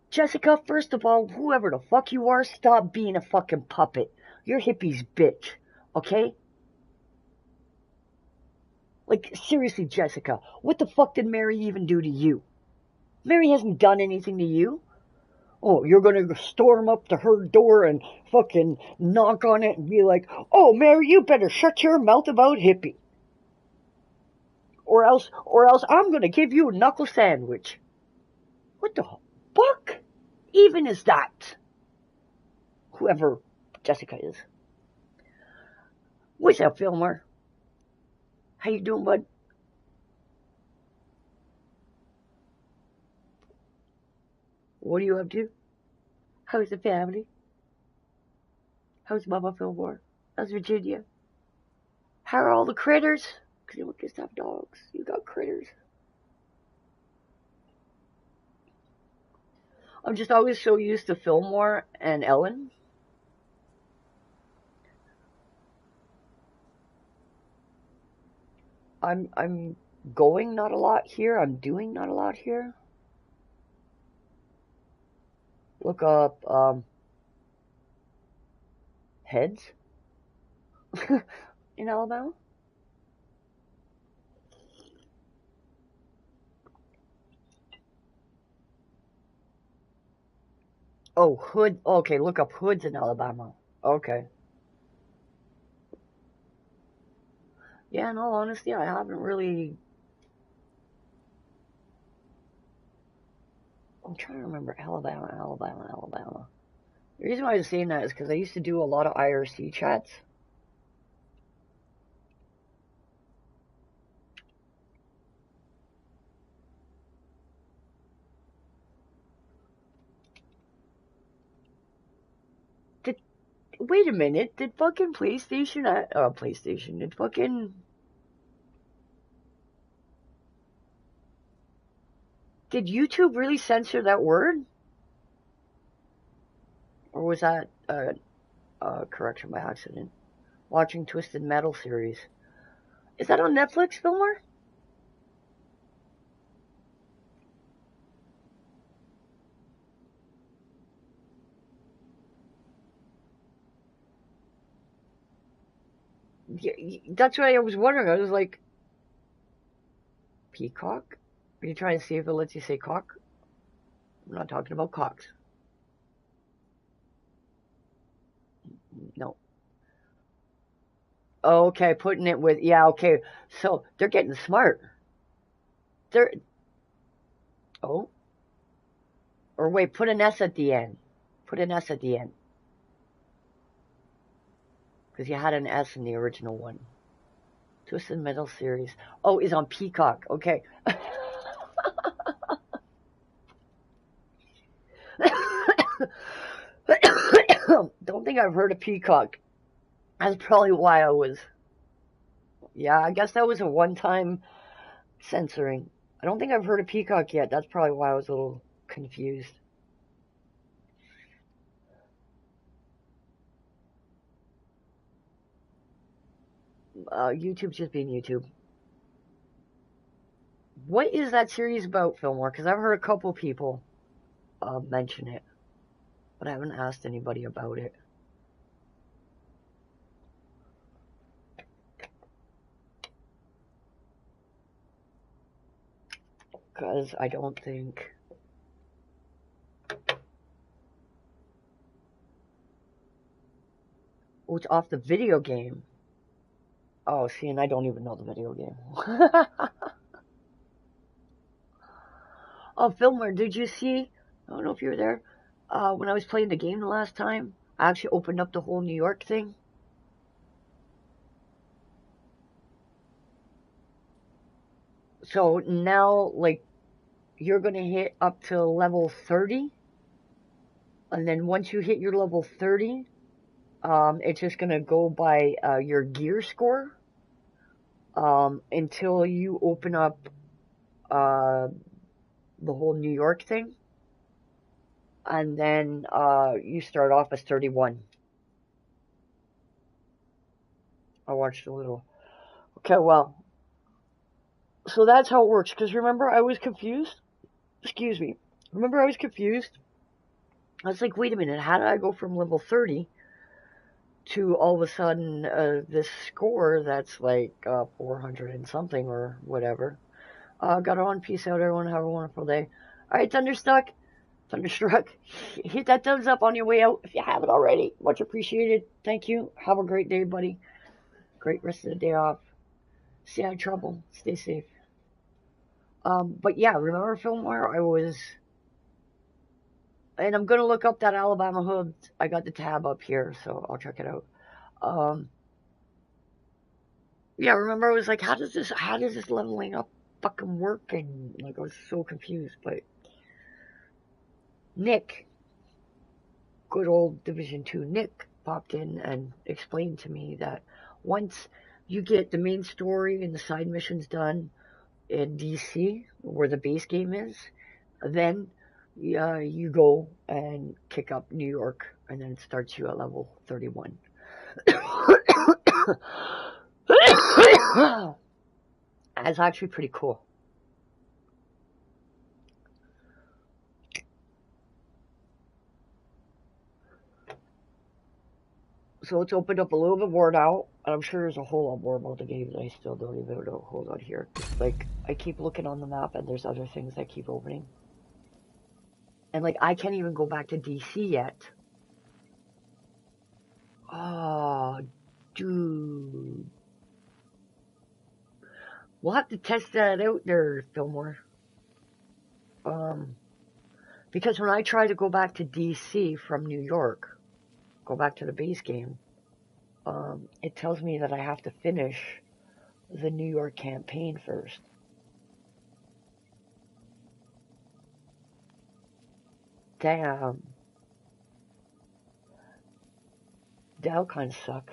Jessica, first of all, whoever the fuck you are, stop being a fucking puppet. You're hippie's bitch, okay? Like, seriously, Jessica, what the fuck did Mary even do to you? Mary hasn't done anything to you. Oh, you're gonna storm up to her door and fucking knock on it and be like, oh, Mary, you better shut your mouth about hippie. Or else I'm gonna give you a knuckle sandwich. What the fuck even is that? Whoever Jessica is. What's up, Fillmore? How you doing, bud? What are you up to? How's the family? How's Mama Fillmore? How's Virginia? How are all the critters? Because you don't just have dogs. You got critters. I'm just always so used to Fillmore and Ellen. I'm going not a lot here. I'm doing not a lot here. Look up heads in Alabama. Oh, hood. Okay, look up hoods in Alabama. Okay. Yeah, in all honesty, I haven't really. I'm trying to remember Alabama. The reason why I was saying that is because I used to do a lot of IRC chats. Wait a minute, did fucking PlayStation, did fucking... Did YouTube really censor that word? Or was that a correction by accident? Watching Twisted Metal series. Is that on Netflix, Fillmore? Yeah, that's what I was wondering. I was like, Peacock? Are you trying to see if it lets you say cock? I'm not talking about cocks. No. Okay, putting it with, yeah, okay. So, they're getting smart. They're, oh. Or wait, put an S at the end. Put an S at the end. Because you had an S in the original one. Twisted Metal series. Oh, is on Peacock. Okay. Don't think I've heard of Peacock. That's probably why I was... Yeah, I guess that was a one-time censoring. I don't think I've heard of Peacock yet. That's probably why I was a little confused. YouTube's just being YouTube. What is that series about, Fillmore? Because I've heard a couple people mention it, but I haven't asked anybody about it. Because I don't think... Oh, it's off the video game. Oh, see, and I don't even know the video game. Oh, Fillmore, did you see? I don't know if you were there. When I was playing the game the last time, I actually opened up the whole New York thing. So now, like, you're going to hit up to level 30. And then once you hit your level 30, it's just going to go by your gear score until you open up the whole New York thing. And then you start off as 31. I watched a little. Okay, well, so that's how it works. Because remember, I was confused. Excuse me. Remember, I was confused. I was like, wait a minute, how did I go from level 30 to all of a sudden this score that's like 400 and something or whatever? Got on. Peace out, everyone. Have a wonderful day. All right, Thunderstruck. Hit that thumbs up on your way out if you haven't already. Much appreciated. Thank you. Have a great day, buddy. Great rest of the day off. Stay out of trouble. Stay safe. But yeah, remember Fillmore? I was, and I'm gonna look up that Alabama Hood. I got the tab up here, so I'll check it out. Yeah, remember I was like, how does this leveling up fucking work? And like I was so confused, but Nick, good old Division 2 Nick, popped in and explained to me that once you get the main story and the side missions done in DC, where the base game is, then you go and kick up New York, and then it starts you at level 31. That's actually pretty cool. So it's opened up a little bit more now, and I'm sure there's a whole lot more about the game that I still don't even know. Hold on here. Like, I keep looking on the map, and there's other things that keep opening. And, like, I can't even go back to DC yet. Oh, dude. We'll have to test that out there, Fillmore. Because when I try to go back to DC from New York, go back to the base game, it tells me that I have to finish the New York campaign first. Damn. That'll kind of suck.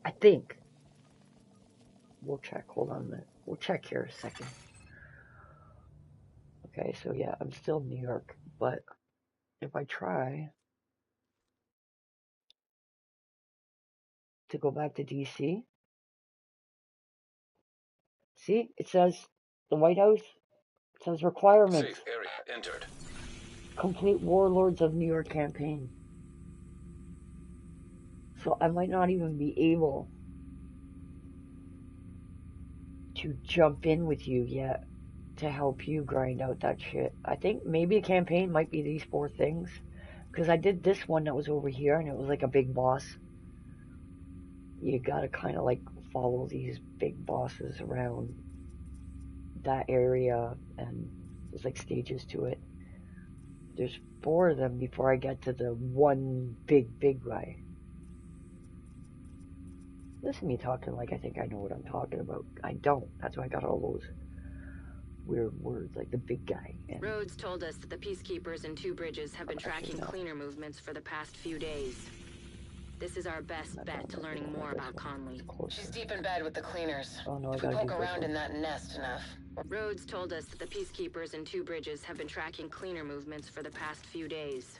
I think. We'll check. Hold on a minute. We'll check here a second. Okay, so yeah, I'm still in New York, but if I try to go back to DC, see, it says the White House, it says requirements. Safe area entered. Complete Warlords of New York campaign. So I might not even be able to jump in with you yet to help you grind out that shit. I think maybe a campaign might be these 4 things. Because I did this one that was over here and it was like a big boss. You gotta kind of like follow these big bosses around that area, and there's like stages to it. There's 4 of them before I get to the one big guy. Listen to me talking like I think I know what I'm talking about. I don't. That's why I got all those weird words like the big guy. And Rhodes told us that the peacekeepers in 2 bridges have been tracking cleaner movements for the past few days. This is our best bet to learning more about Conley. She's deep in bed with the cleaners. Oh no, if we poke around in that nest enough. Rhodes told us that the peacekeepers in 2 bridges have been tracking cleaner movements for the past few days.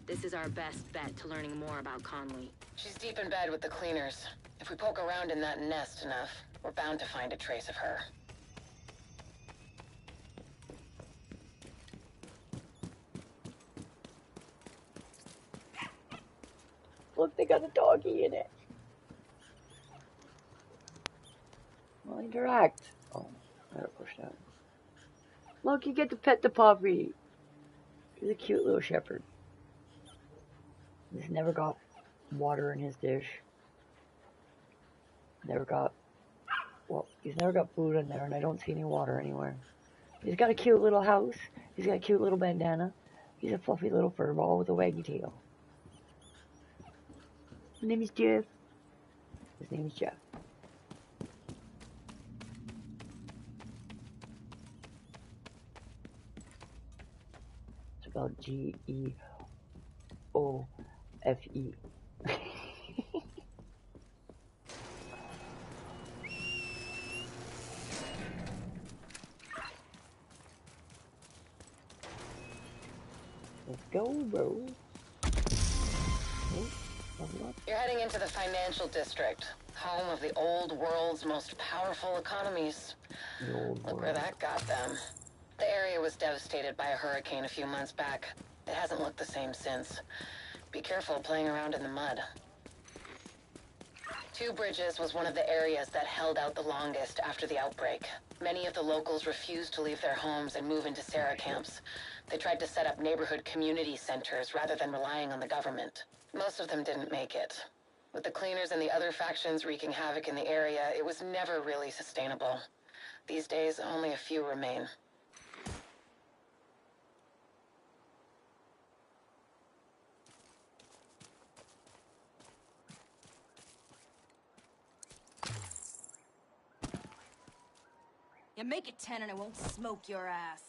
This is our best bet to learning more about Conley. She's deep in bed with the cleaners. If we poke around in that nest enough, we're bound to find a trace of her. Look, they got a doggy in it. Well, interact. Oh, I gotta push that. Look, you get to pet the puppy. He's a cute little shepherd. He's never got water in his dish. He's never got food in there, and I don't see any water anywhere. He's got a cute little house. He's got a cute little bandana. He's a fluffy little fur ball with a waggy tail. My name is Jeff. His name is Jeff. It's spelled Geofe. Let's go, bro. You're heading into the financial district, home of the old world's most powerful economies. Look where that got them. The area was devastated by a hurricane a few months back. It hasn't looked the same since. Be careful playing around in the mud. Two Bridges was one of the areas that held out the longest after the outbreak. Many of the locals refused to leave their homes and move into Sarah camps. They tried to set up neighborhood community centers rather than relying on the government. Most of them didn't make it. With the cleaners and the other factions wreaking havoc in the area, it was never really sustainable. These days, only a few remain. Yeah, make it 10 and I won't smoke your ass.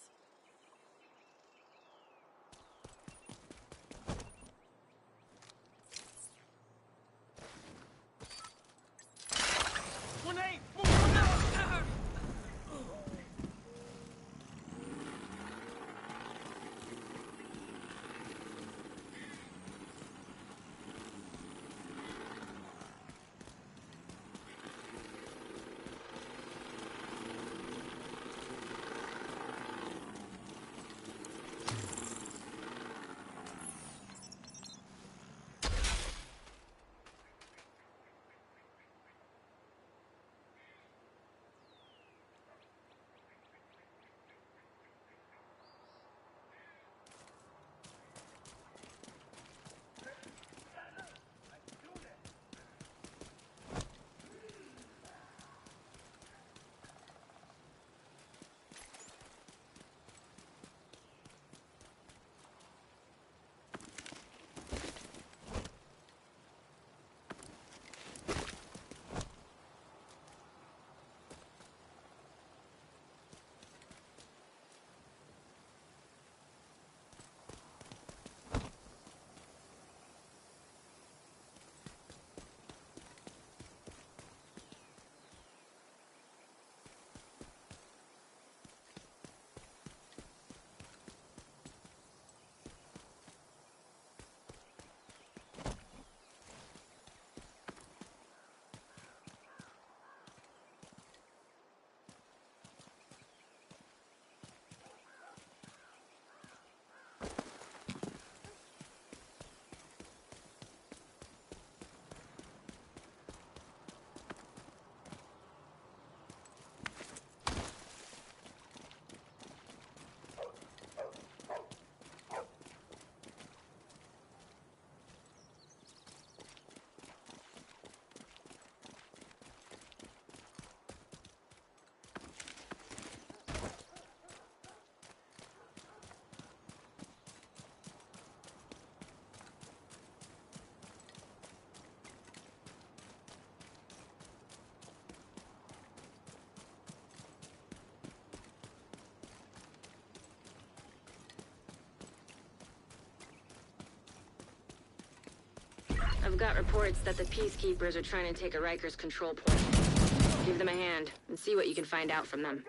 I've got reports that the Peacekeepers are trying to take a Rikers control point. Give them a hand, and see what you can find out from them.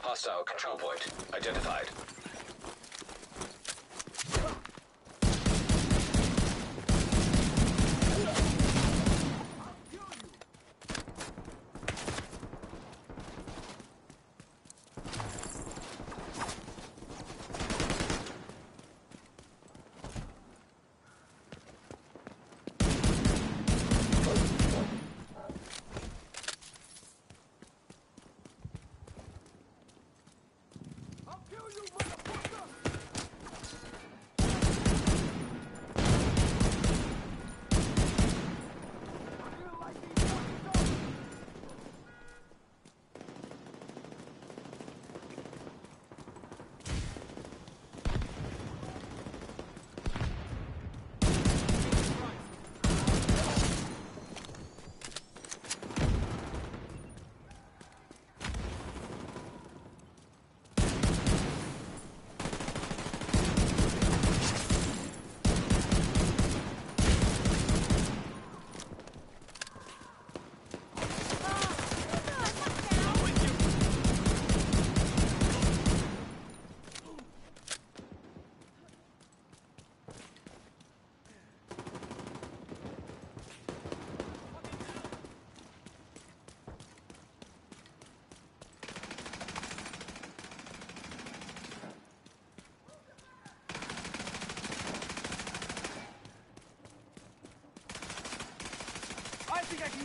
Hostile control point identified. I'll kill you, motherfucker!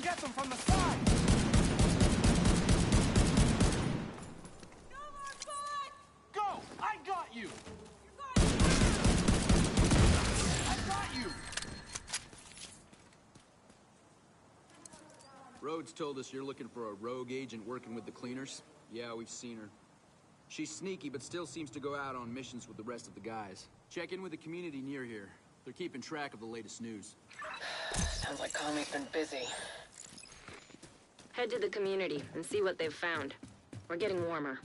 get them from the side! No more bullets! Go! I got you! I got you! Rhodes told us you're looking for a rogue agent working with the cleaners. Yeah, we've seen her. She's sneaky, but still seems to go out on missions with the rest of the guys. Check in with the community near here. They're keeping track of the latest news. Sounds like Comey's been busy. Head to the community and see what they've found. We're getting warmer.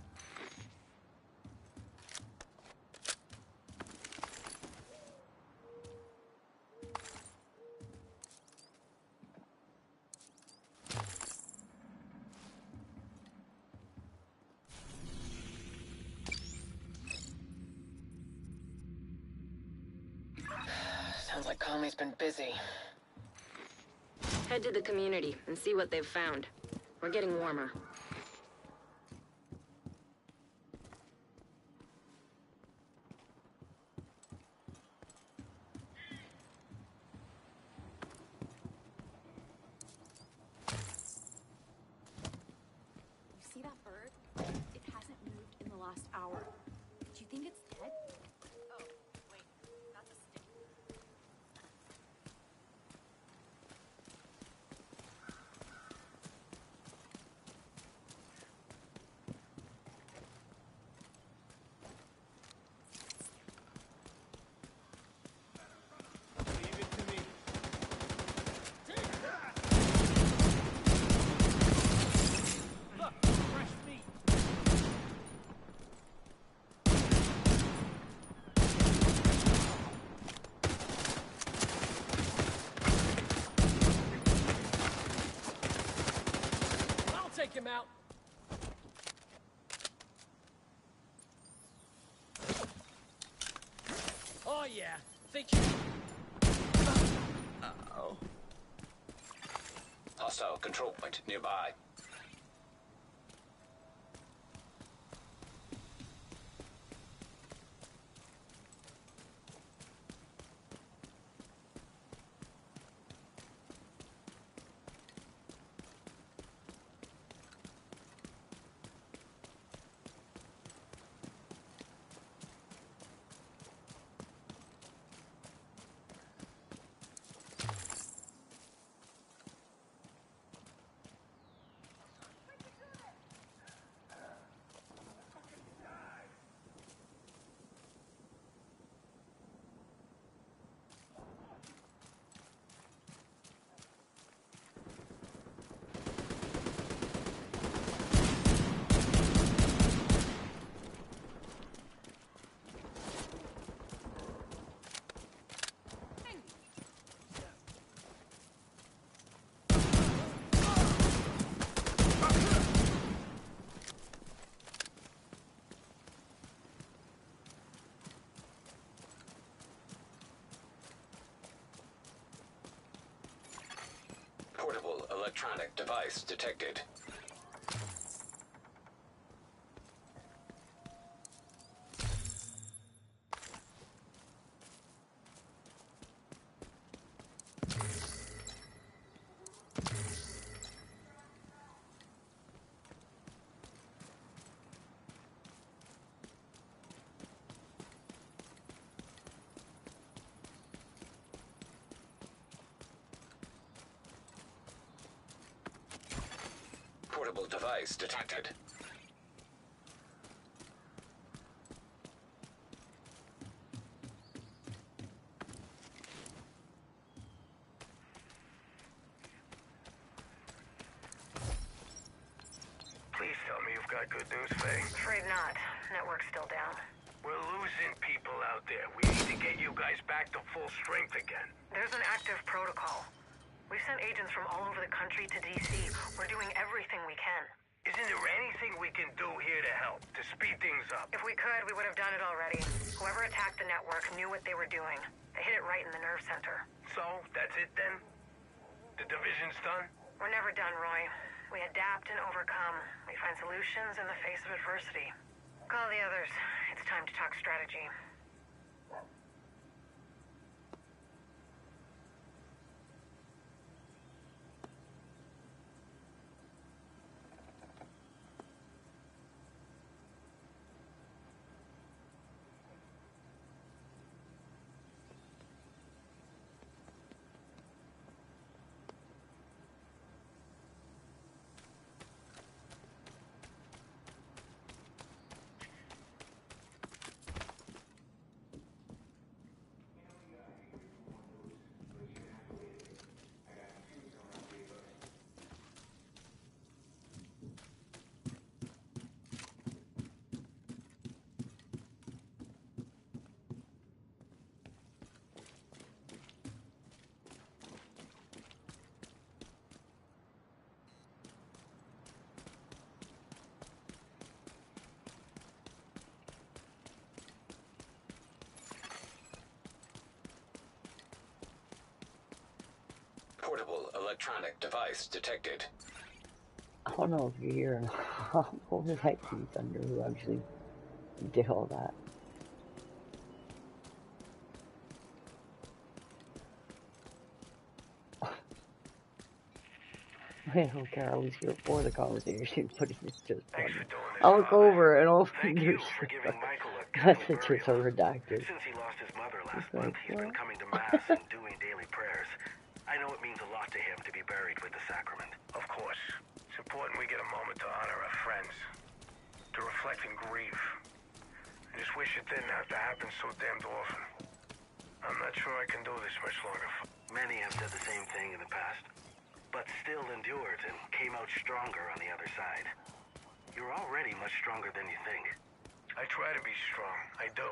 Sounds like Comey's been busy. Head to the community and see what they've found. We're getting warmer. You see that bird? It hasn't moved in the last hour. Do you think it's dead? Oh, wait. That's a stick. Leave it to me. Look, fresh meat. I'll take him out. Oh yeah, think you... Hostile control point nearby. Portable electronic device detected. Portable device detected. Please tell me you've got good news, Faye. Afraid not. Network's still down. We're losing people out there. We need to get you guys back to full strength again. There's an active protocol. We've sent agents from all over the country to D.C. We're doing everything we can. Isn't there anything we can do here to help, to speed things up? If we could, we would have done it already. Whoever attacked the network knew what they were doing. They hit it right in the nerve center. So, that's it then? The division's done? We're never done, Roy. We adapt and overcome. We find solutions in the face of adversity. Call the others. It's time to talk strategy. Portable electronic device detected. I don't know if you're here or not. What was that King Thunder who actually did all that? I don't care. I was here for the conversation, but it's just funny. I'll look over and I'll do shit. Messages are redacted. Since he lost his mother last It's like, month, he's been what? coming to mass and doing daily prayers. I know it means a lot to him to be buried with the sacrament. Of course. It's important we get a moment to honor our friends, to reflect and grieve. I just wish it didn't have to happen so damned often. I'm not sure I can do this much longer. Many have said the same thing in the past, but still endured and came out stronger on the other side. You're already much stronger than you think. I try to be strong, I do.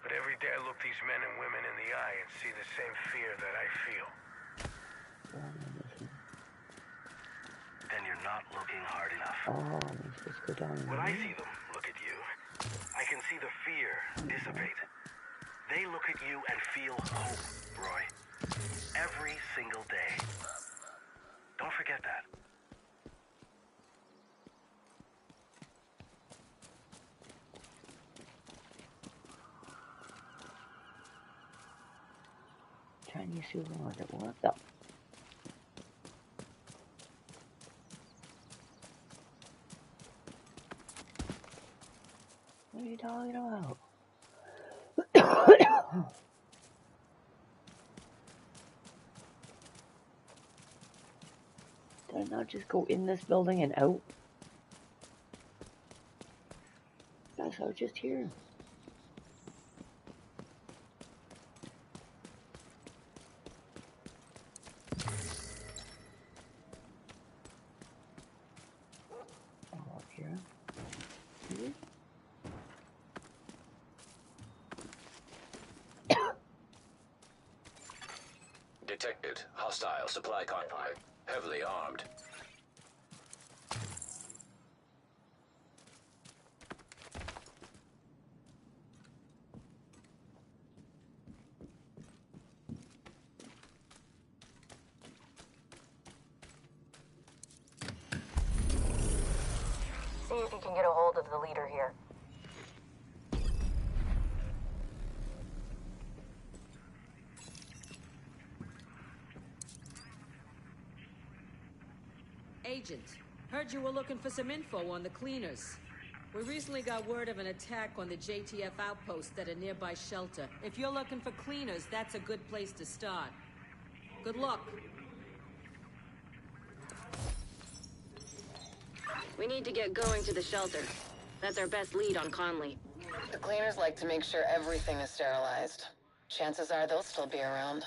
But every day I look these men and women in the eye and see the same fear that I feel. Then you're not looking hard enough. Oh, let's just go down. When I see them look at you, I can see the fear dissipate. They look at you and feel hope, Roy. Every single day. Don't forget that. Chinese supermarket. What the? What are you talking about? Did I not just go in this building and out? Guys, I was just here. Oh, up here. See? Detected hostile supply convoy. Heavily armed. See if you can get a hold of the leader here. Agent, heard you were looking for some info on the cleaners. We recently got word of an attack on the JTF outpost at a nearby shelter. If you're looking for cleaners, that's a good place to start. Good luck. We need to get going to the shelter. That's our best lead on Conley. The cleaners like to make sure everything is sterilized. Chances are they'll still be around.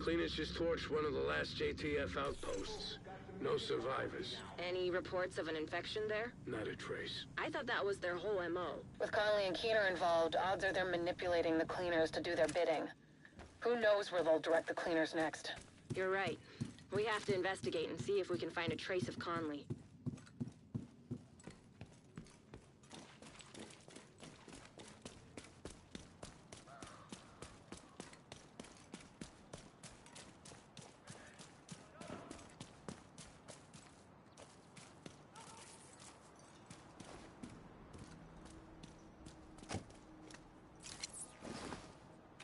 Cleaners just torched one of the last JTF outposts. No survivors. Any reports of an infection there? Not a trace. I thought that was their whole MO. With Conley and Keener involved, odds are they're manipulating the cleaners to do their bidding. Who knows where they'll direct the cleaners next? You're right. We have to investigate and see if we can find a trace of Conley.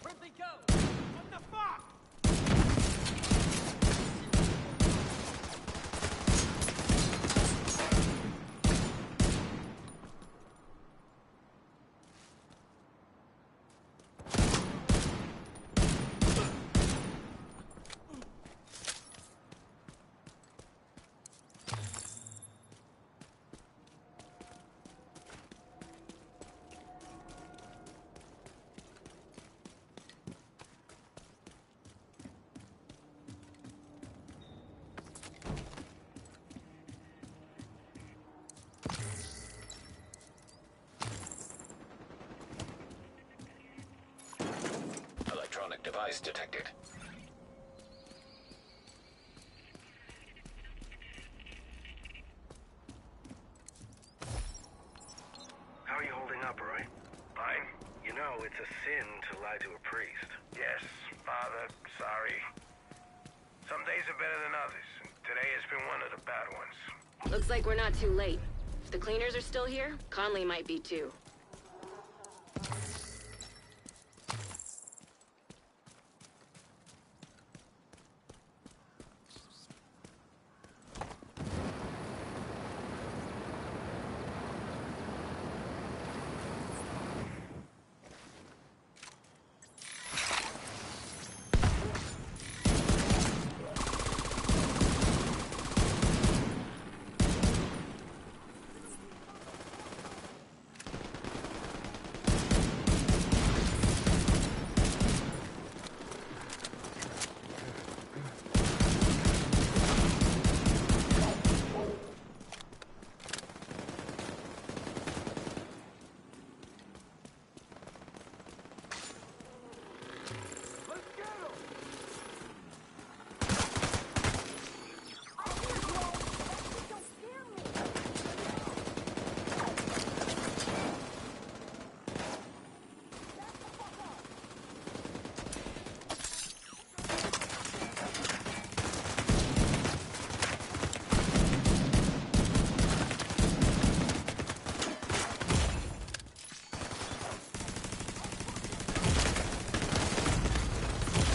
Where'd they go? What the fuck? Electronic device detected. How are you holding up, Roy? Fine. You know, it's a sin to lie to a priest. Yes, Father, sorry. Some days are better than others, and today has been one of the bad ones. Looks like we're not too late. If the cleaners are still here, Conley might be too.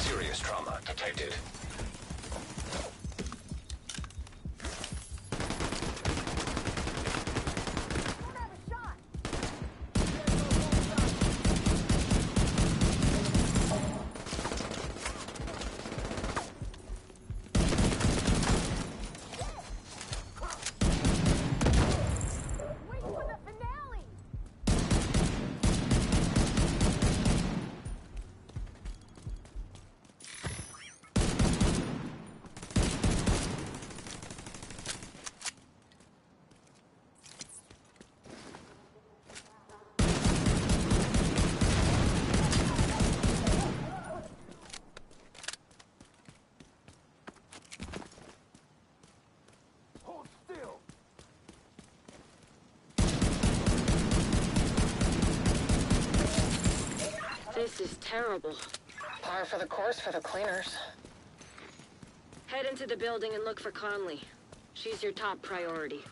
Serious trauma detected. Wait for the finale! Hold still. This is terrible. Par for the course for the cleaners. Head into the building and look for Conley. She's your top priority.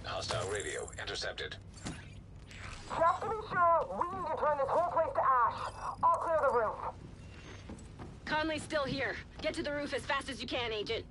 Hostile radio intercepted. Just to be sure, we need to turn this whole place to ash. I'll clear the roof. Conley's still here. Get to the roof as fast as you can, Agent.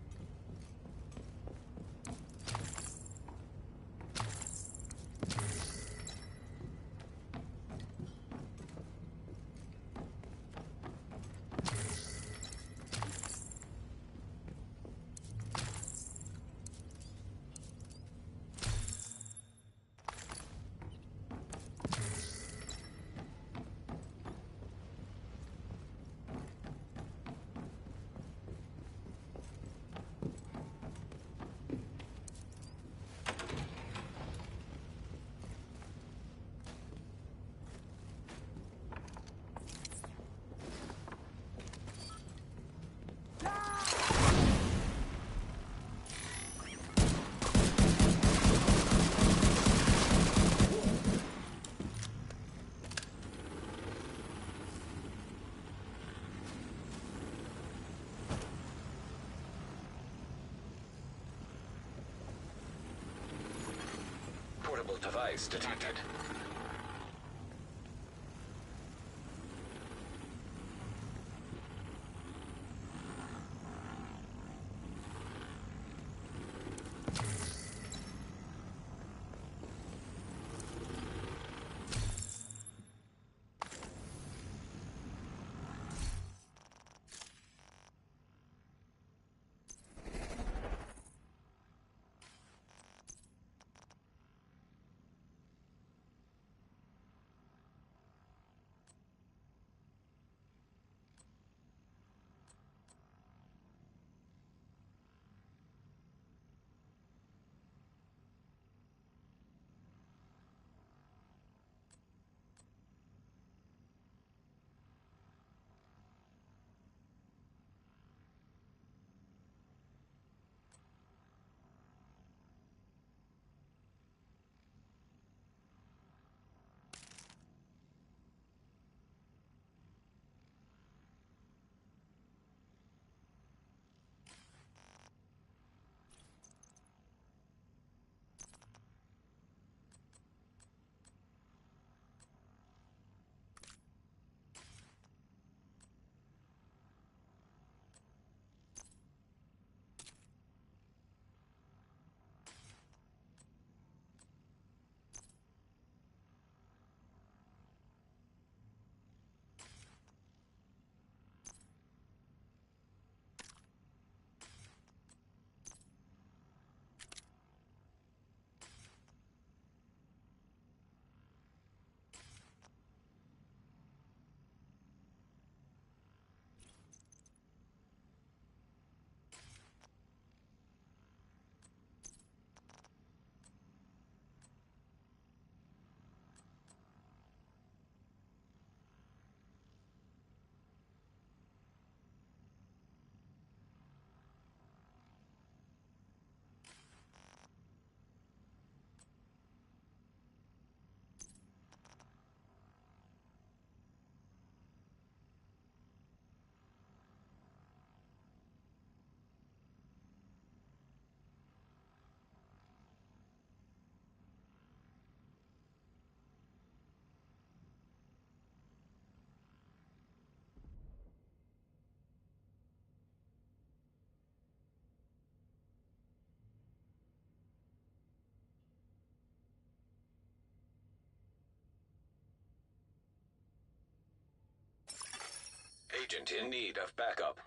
Portable device detected. Agent in need of backup.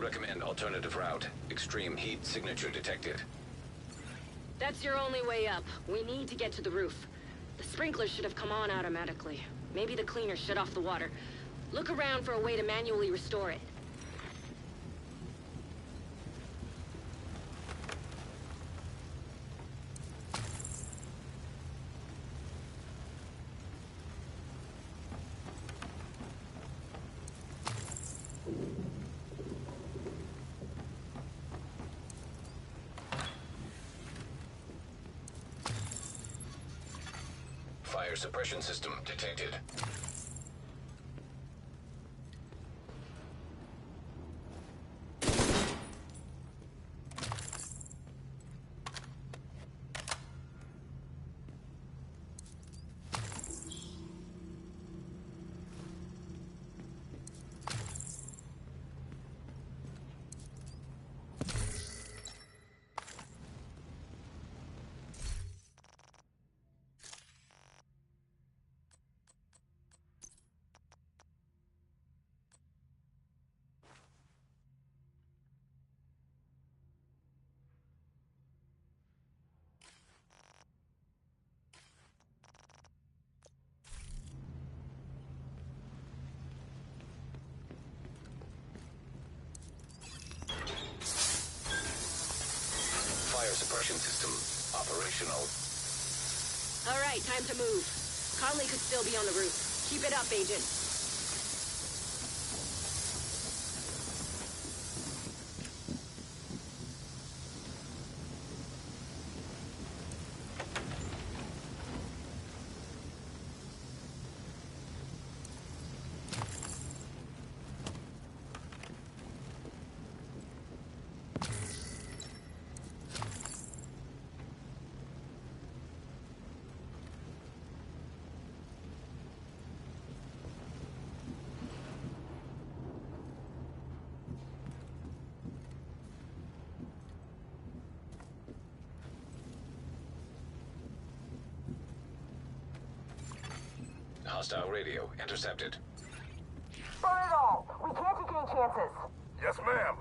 Recommend alternative route. Extreme heat signature detected. That's your only way up. We need to get to the roof. The sprinklers should have come on automatically. Maybe the cleaner shut off the water. Look around for a way to manually restore it. Fire suppression system detected. Fire suppression system operational. All right, time to move. Conley could still be on the roof. Keep it up, Agent. Hostile radio intercepted. Burn it all! We can't take any chances! Yes, ma'am.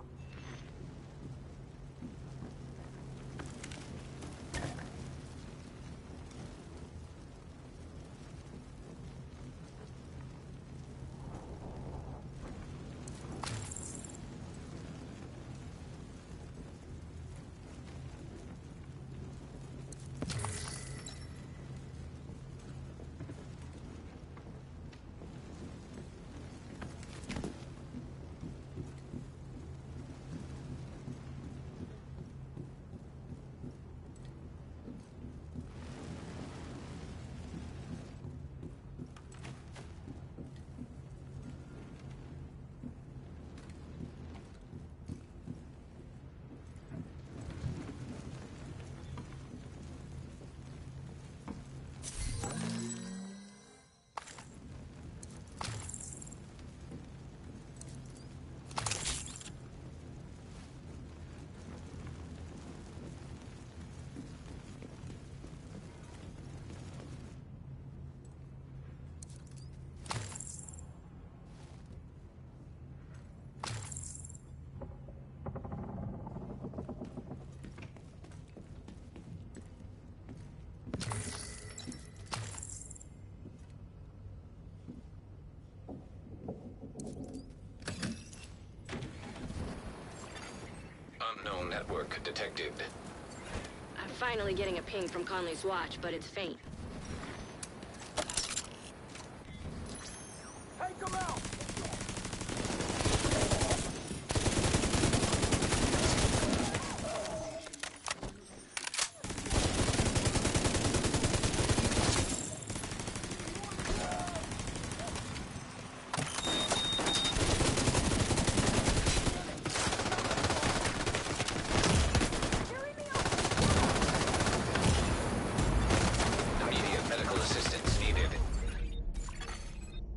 Unknown network detected. I'm finally getting a ping from Conley's watch, but it's faint. Take them out! Immediate medical assistance needed.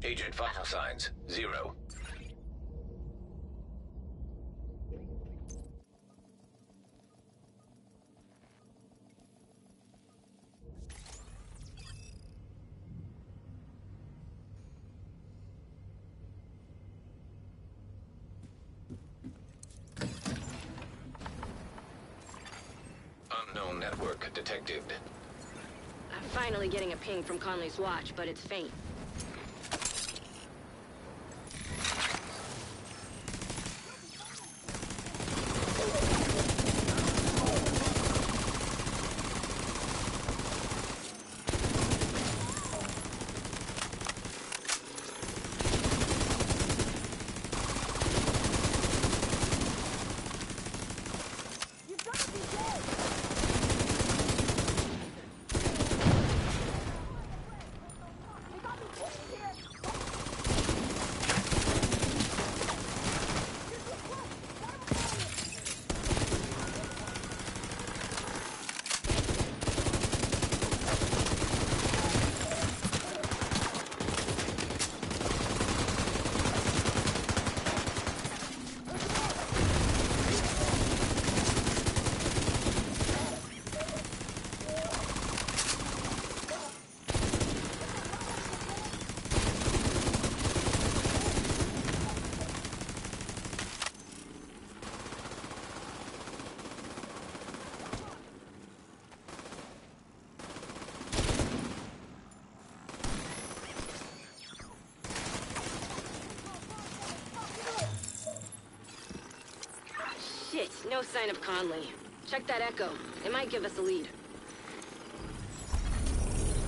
Agent vital signs 0. Unknown network detected. I'm finally getting a ping from Conley's watch, but it's faint. Shit, no sign of Conley. Check that echo. It might give us a lead.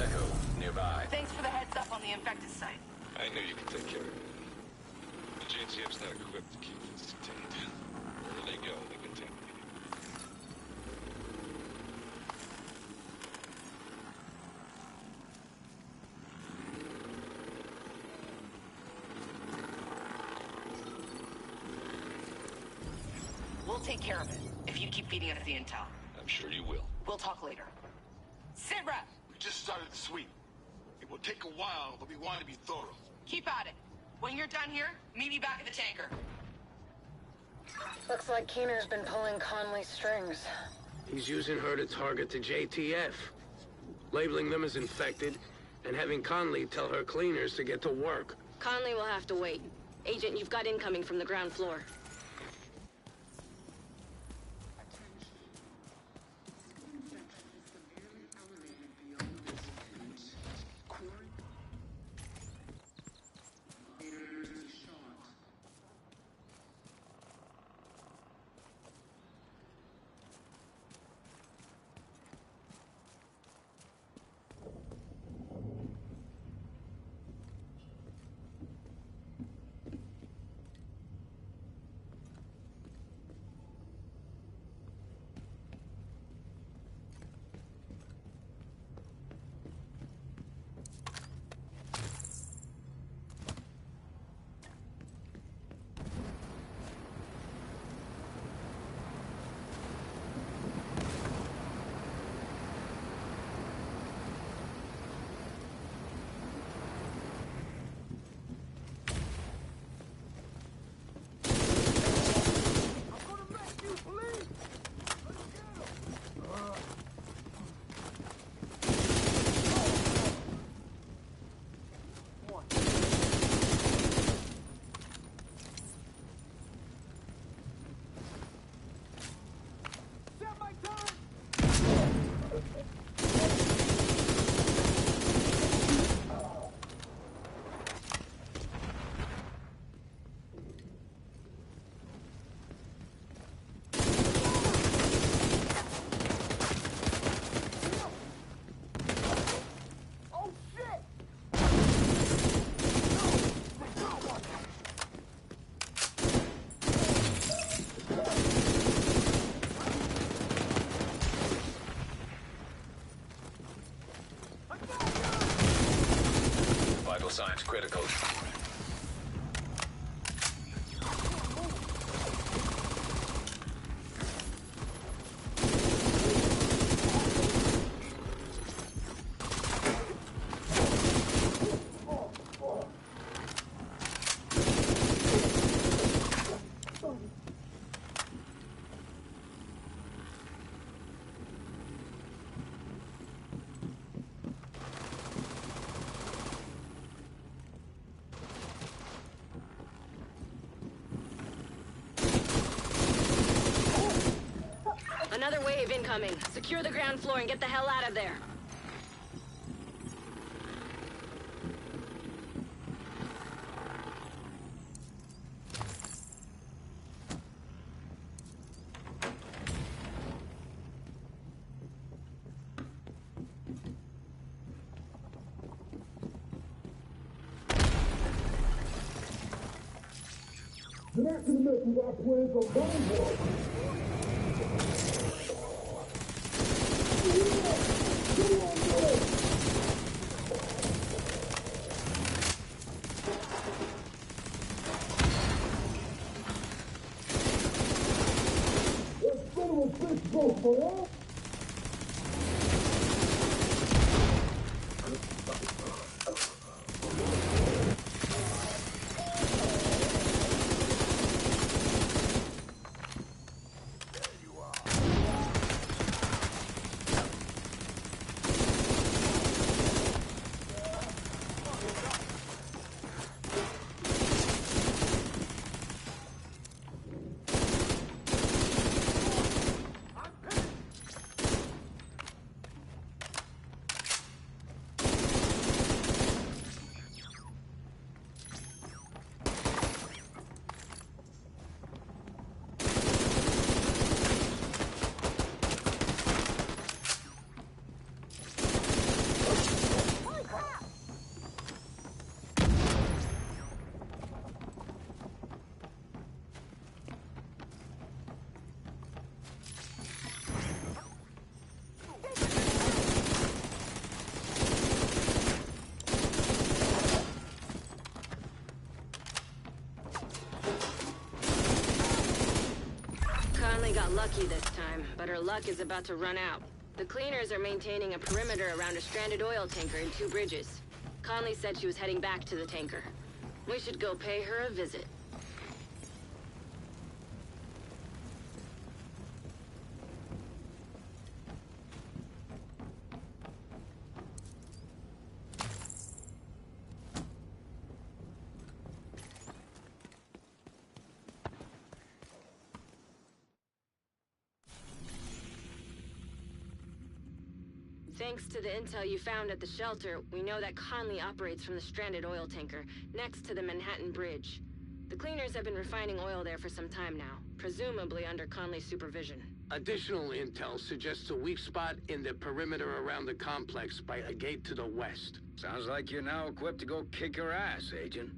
Echo, nearby. Thanks for the heads up on the infected site. I knew you could take care of it. The JTF's not equipped to keep things contained. Wherever they go, they contaminate it. We'll take care of it, if you keep feeding us the intel. I'm sure you will. We'll talk later. Sit rep! We just started the sweep. It will take a while, but we want to be thorough. Keep at it. When you're done here, meet me back at the tanker. Looks like Keener's been pulling Conley's strings. He's using her to target the JTF, labeling them as infected, and having Conley tell her cleaners to get to work. Conley will have to wait. Agent, you've got incoming from the ground floor. Another wave incoming. Secure the ground floor and get the hell out of there. Got lucky this time, but her luck is about to run out. The cleaners are maintaining a perimeter around a stranded oil tanker and 2 bridges. Conley said she was heading back to the tanker. We should go pay her a visit. Thanks to the intel you found at the shelter, we know that Conley operates from the stranded oil tanker, next to the Manhattan Bridge. The cleaners have been refining oil there for some time now, presumably under Conley's supervision. Additional intel suggests a weak spot in the perimeter around the complex by a gate to the west. Sounds like you're now equipped to go kick her ass, Agent.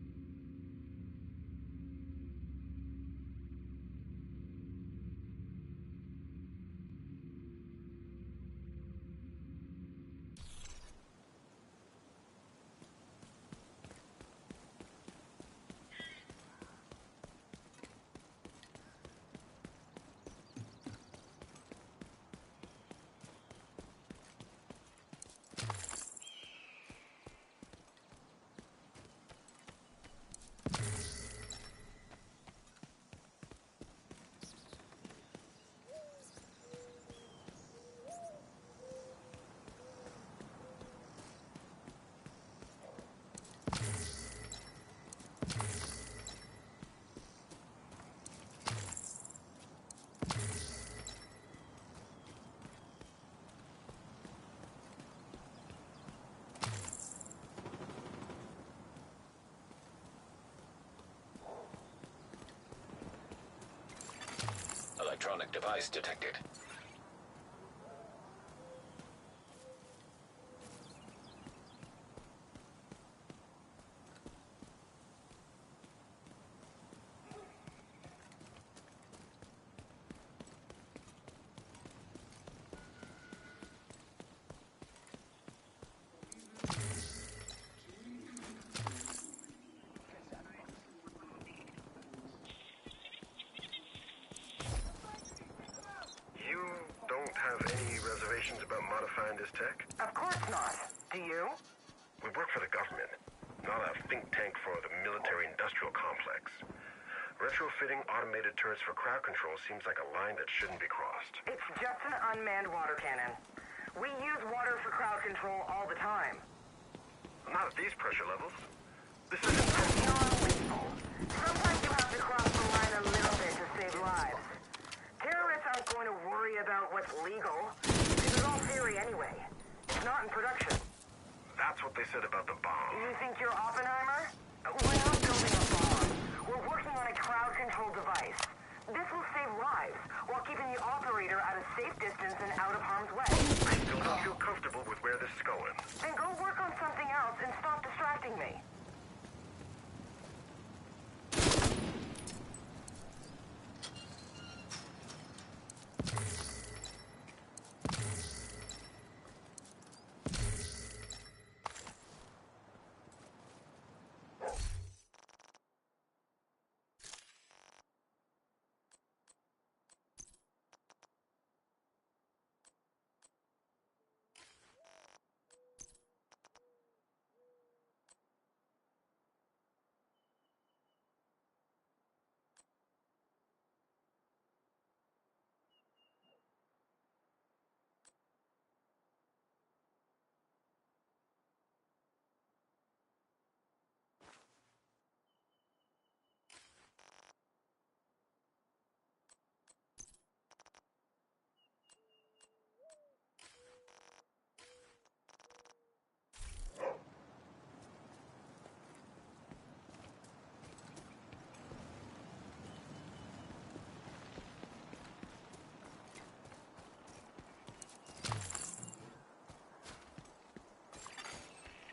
Electronic device detected. About modifying this tech? Of course not. Do you? We work for the government, not a think tank for the military-industrial complex. Retrofitting automated turrets for crowd control seems like a line that shouldn't be crossed. It's just an unmanned water cannon. We use water for crowd control all the time. Not at these pressure levels. This isn't non-lethal. Sometimes you have to cross the line a little bit to save lives. Terrorists aren't going to worry about what's it's legal. This is all theory anyway. It's not in production. That's what they said about the bomb. You think you're Oppenheimer? We're not building a bomb. We're working on a crowd control device. This will save lives while keeping the operator at a safe distance and out of harm's way. I still don't feel comfortable with where this is going. Then go work on something else and stop distracting me.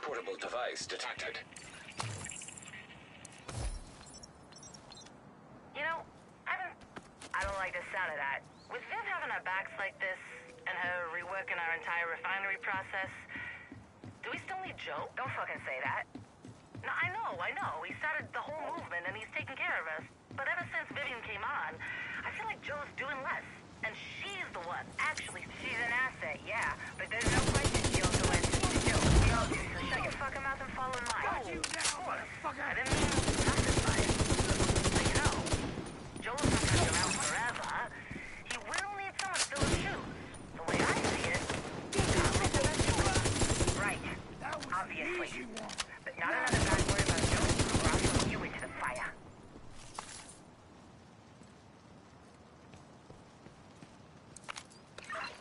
Portable device detected. You know, I don't like the sound of that. With Viv having our backs like this, and her reworking our entire refinery process, do we still need Joe? Don't fucking say that. No, I know. He started the whole movement, and he's taking care of us. But ever since Vivian came on, I feel like Joe's doing less. And she's the one. Actually, she's an asset, yeah. But there's no question she also went to Joe. We all do, so shut your fucking mouth and follow mine. Got you now, motherfucker! I didn't mean nothing by it. But you know, Joe's not gonna be around forever. He will need someone to fill his shoes. The way I see it, Conley's the best choice. Right. Obviously. But not another bad word about Joe, or I'll throw you into the fire.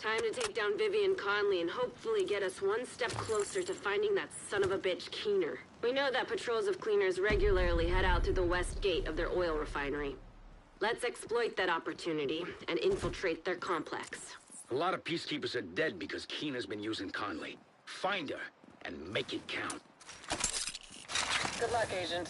Time to take down Vivian Conley and hopefully get us one step closer to finding that son of a bitch Keener. We know that patrols of cleaners regularly head out to the west gate of their oil refinery. Let's exploit that opportunity and infiltrate their complex. A lot of peacekeepers are dead because Keener's been using Conley. Find her and make it count. Good luck, Agent.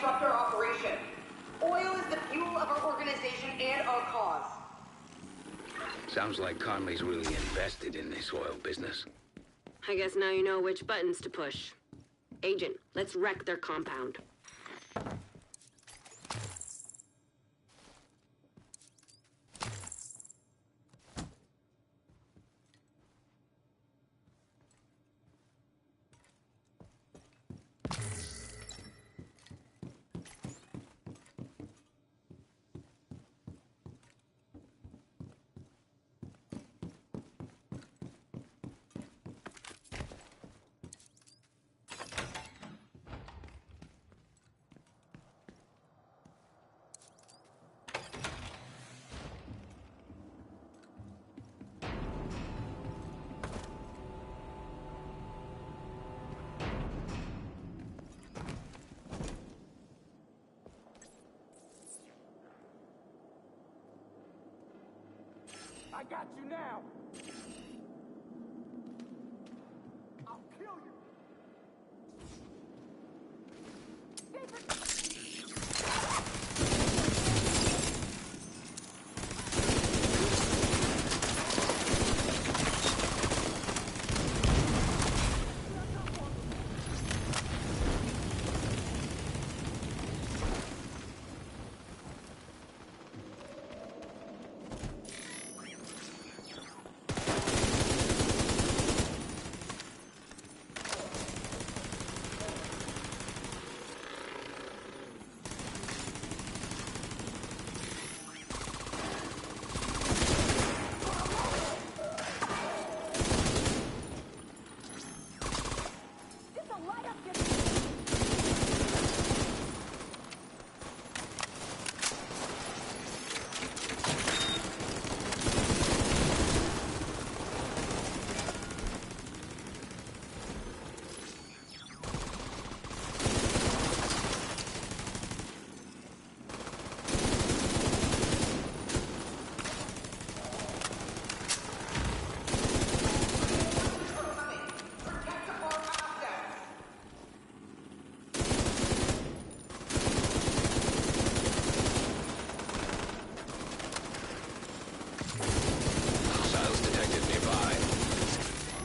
disrupt our operation. Oil is the fuel of our organization and our cause. Sounds like Conley's really invested in this oil business. I guess now you know which buttons to push. Agent, let's wreck their compound. I got you now! I'll kill you!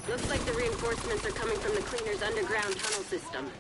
Looks like the reinforcements are coming from the Cleaner's underground tunnel system.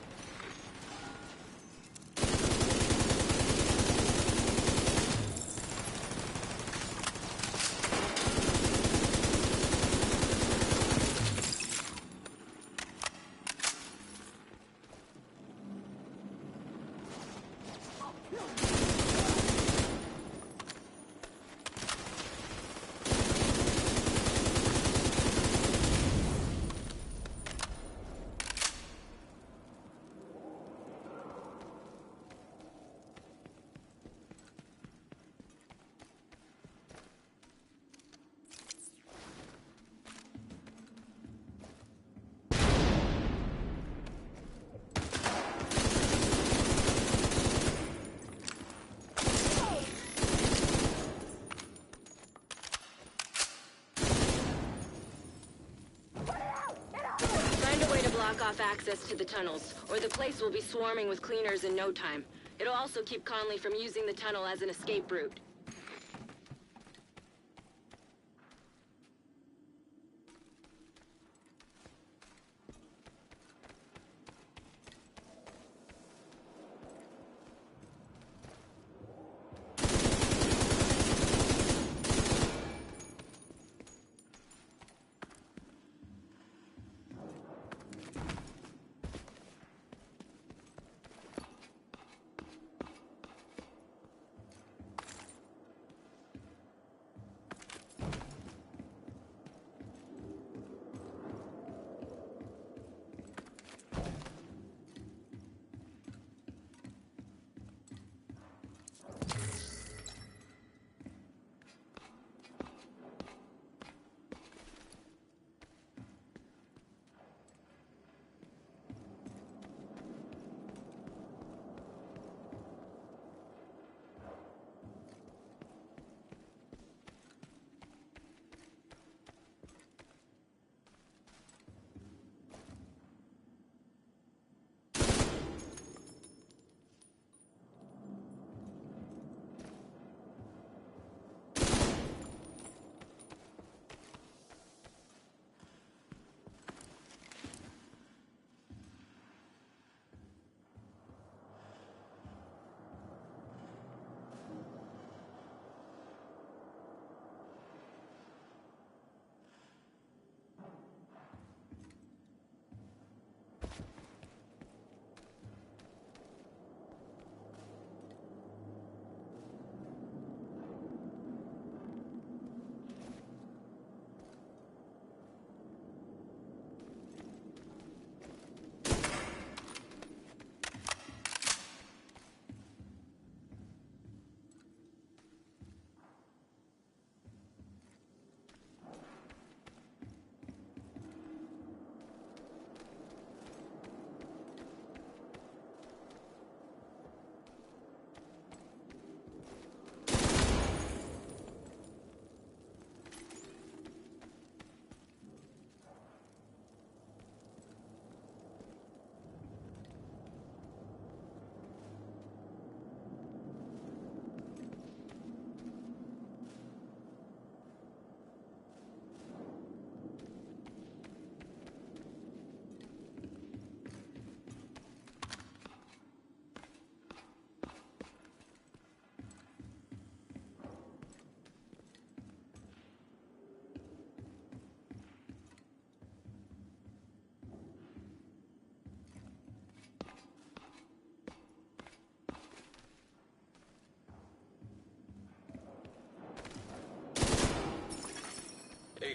Block off access to the tunnels, or the place will be swarming with cleaners in no time. It'll also keep Conley from using the tunnel as an escape route.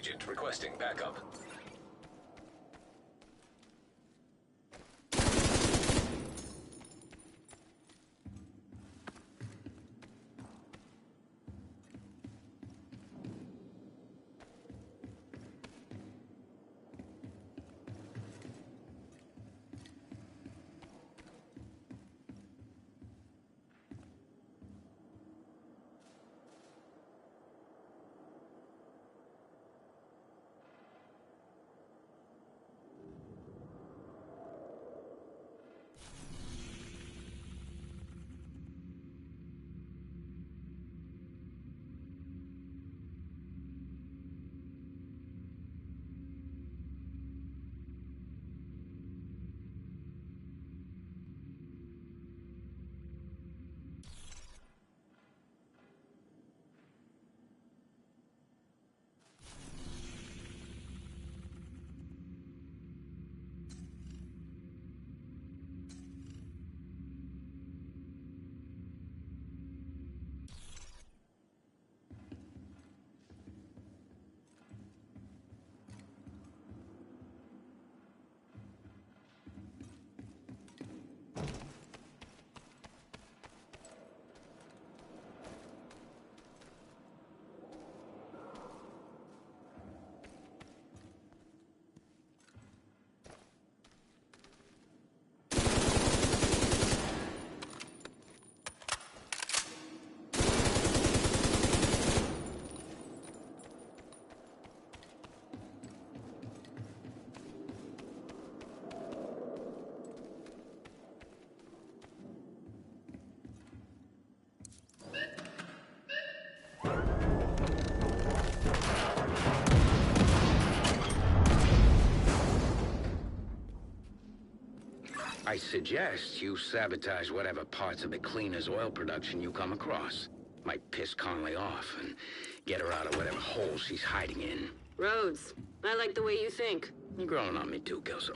agent requesting backup. I suggest you sabotage whatever parts of the cleaner's oil production you come across. Might piss Conley off and get her out of whatever hole she's hiding in. Rhodes, I like the way you think. You're growing on me too, Kelso.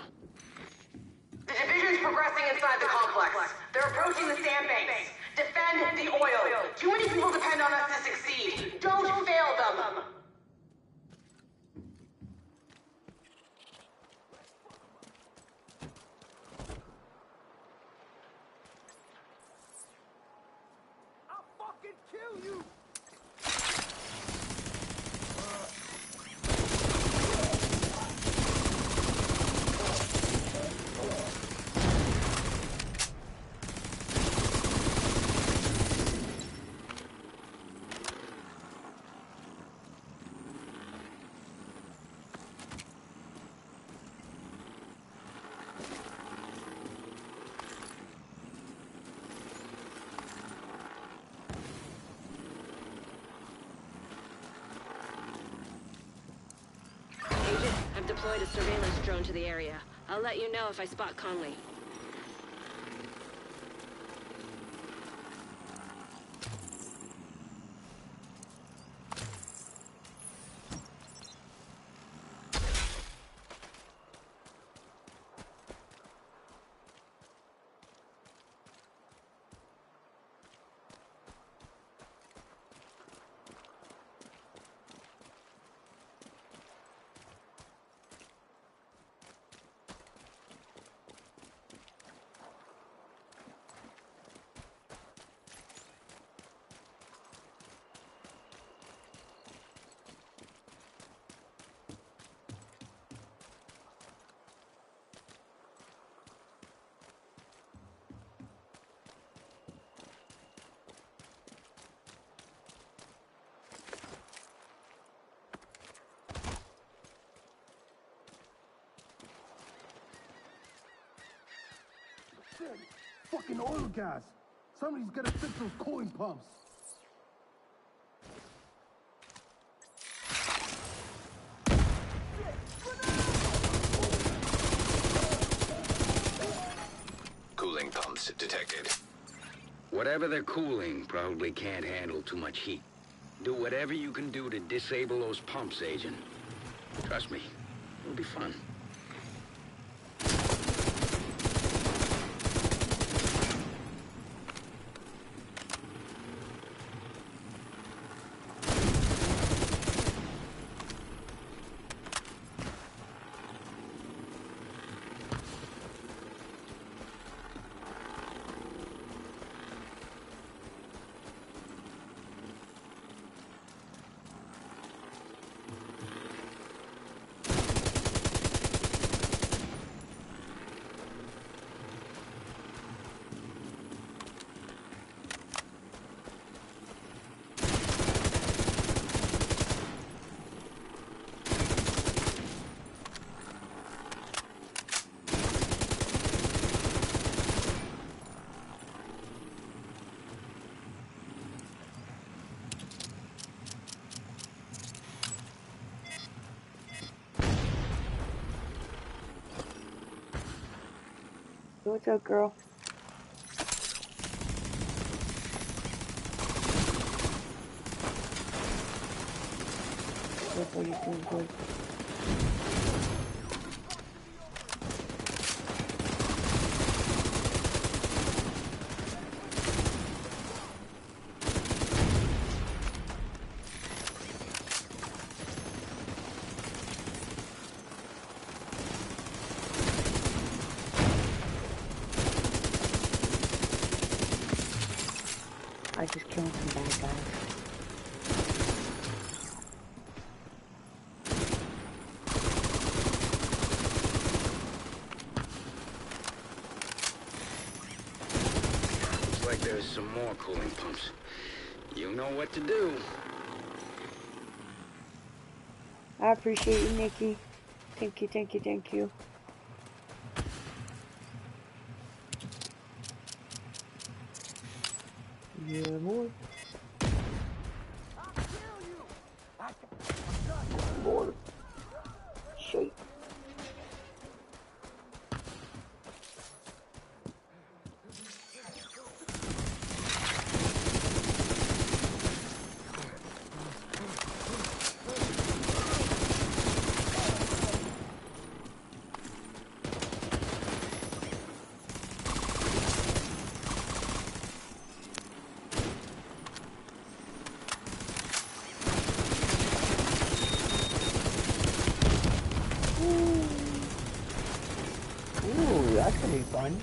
The division's progressing inside the complex. They're approaching the sandbanks. Defend the oil. Too many people depend on us to succeed. Don't fail them. Kill you! I've deployed a surveillance drone to the area. I'll let you know if I spot Conley. Shit! Fucking oil gas! Somebody's gotta fix those cooling pumps! Cooling pumps detected. Whatever they're cooling probably can't handle too much heat. Do whatever you can do to disable those pumps, Agent. Trust me, it'll be fun. What's up, girl? What are you doing, good? I just killed some bad guys. Looks like there's some more cooling pumps. You know what to do. I appreciate you, Nikki. Thank you, thank you, thank you. Yeah, boy. Boy. Shit. Ooh, that's gonna be fun.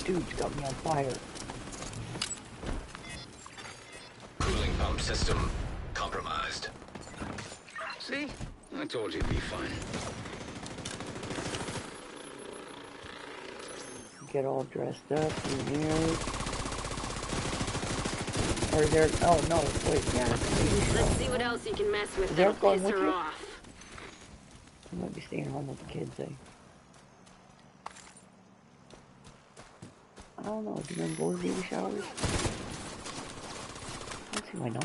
Dude's got me on fire. Cooling pump system compromised. See? I told you it'd be fun. Get all dressed up in here. Or is there? Oh no! Wait, yeah. Let's see what else you can mess with Is that'll there going piss with her you? off. I might be staying home with the kids. I don't know. Do you want to go to baby showers? I don't see why not.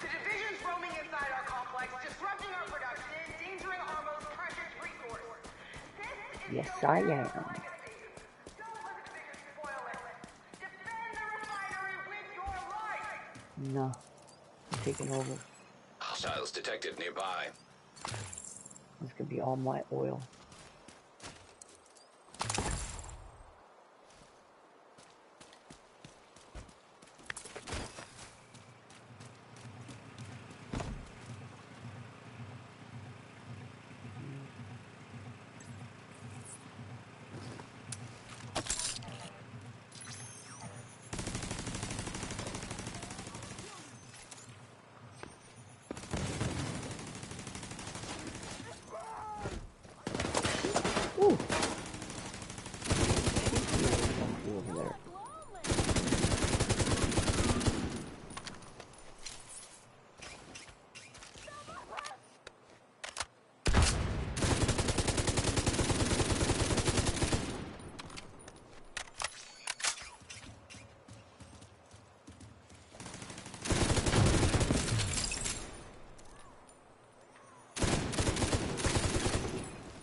The division's roaming inside our complex, disrupting our production and endangering our most precious resource. This is Yes, I am. No, I'm taking over. Hostiles detected nearby. It's gonna be all my oil. Ooh. Over there.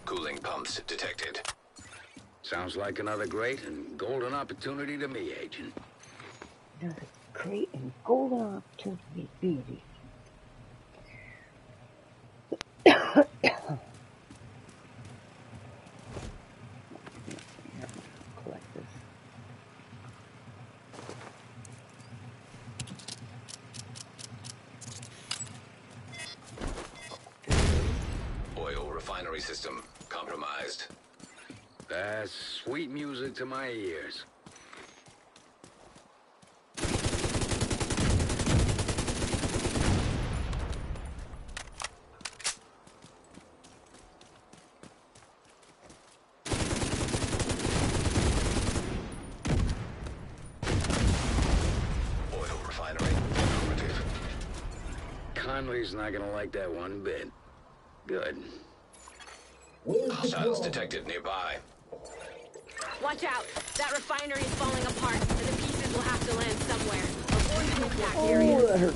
Cooling pumps detected. Sounds like another great and golden opportunity to me, Agent. Another great and golden opportunity, baby. Collect this. Oil refinery system compromised. That's sweet music to my ears. Conley's not gonna like that one bit. Good. Hostiles detected nearby. Watch out! That refinery is falling apart, and the pieces will have to land somewhere. Avoid the impact area. That hurt.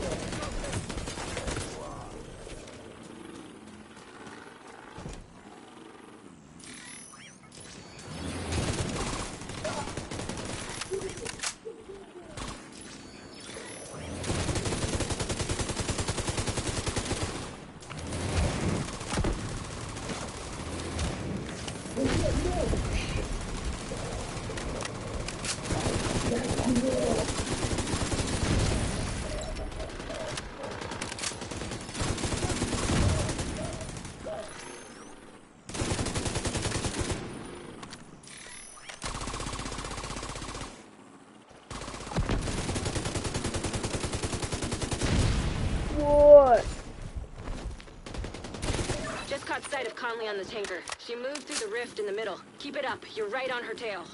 What? Just caught sight of Conley on the tanker. She moved through the rift in the middle. Keep it up. You're right on her tail.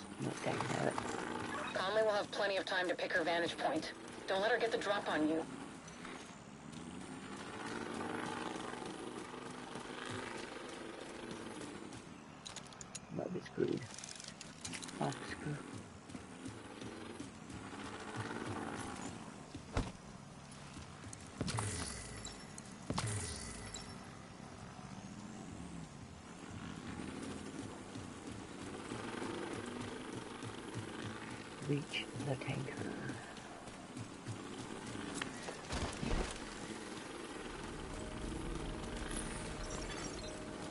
Conley will have plenty of time to pick her vantage point. Don't let her get the drop on you. Might be screwed. Not screwed. Reach the tanker.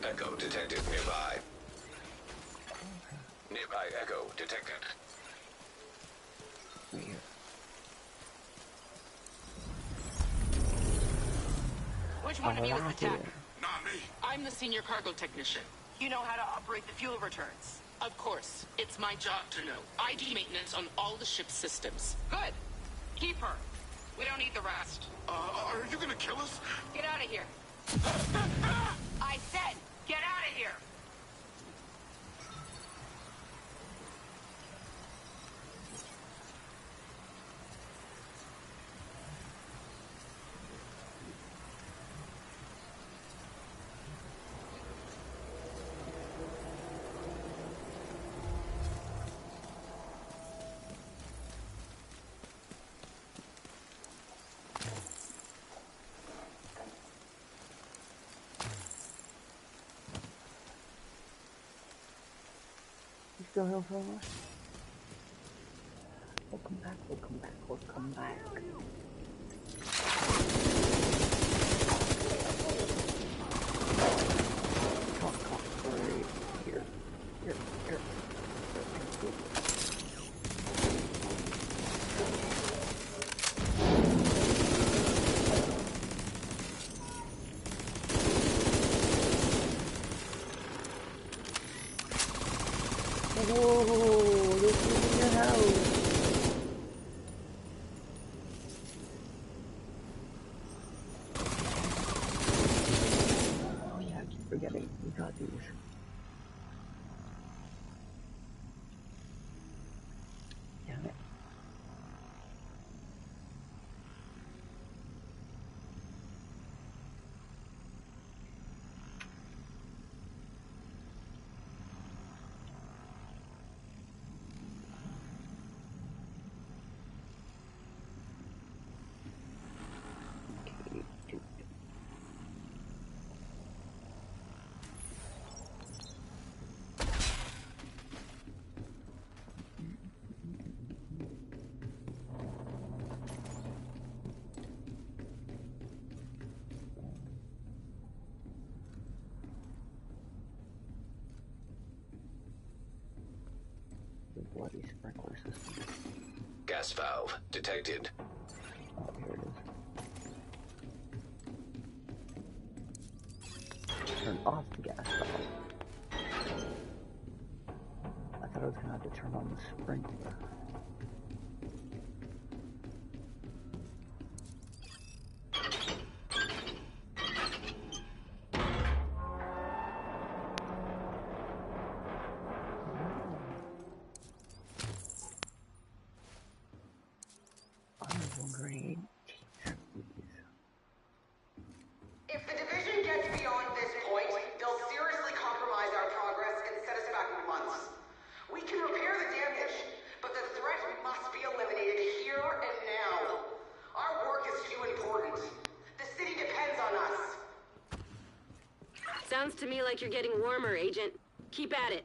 Echo detected nearby. Nearby echo detected. Which one of you is the tech? Not me. I'm the senior cargo technician. You know how to operate the fuel returns. Of course. It's my job to know. I do maintenance on all the ship's systems. Good. Keep her. We don't need the rest. Are you gonna kill us? Get out of here. I said, get out of here. You still here for us? Welcome back, welcome back, welcome back. Here. Whoa, this is in your house. Oh yeah, I keep forgetting. We got these. Damn it. Bloody sprinkler system. Gas valve detected. Oh, here it is. Turn off the gas valve. I thought I was gonna have to turn on the sprinkler. Honorable grade. Sounds to me like you're getting warmer, Agent. Keep at it.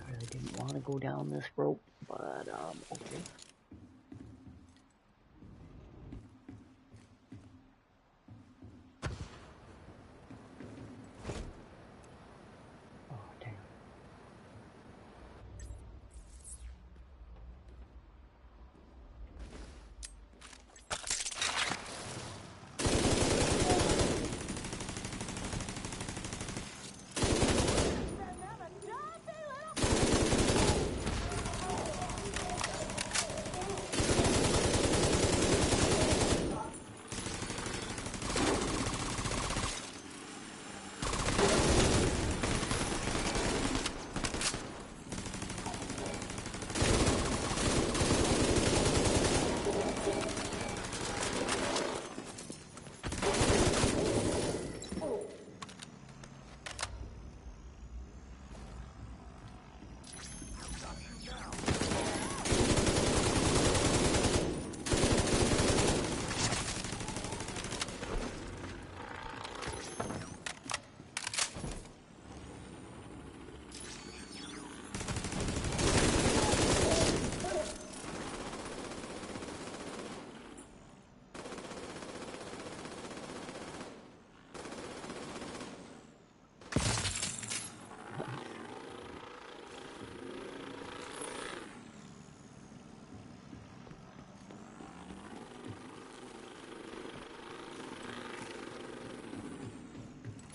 I really didn't want to go down this rope, but, okay.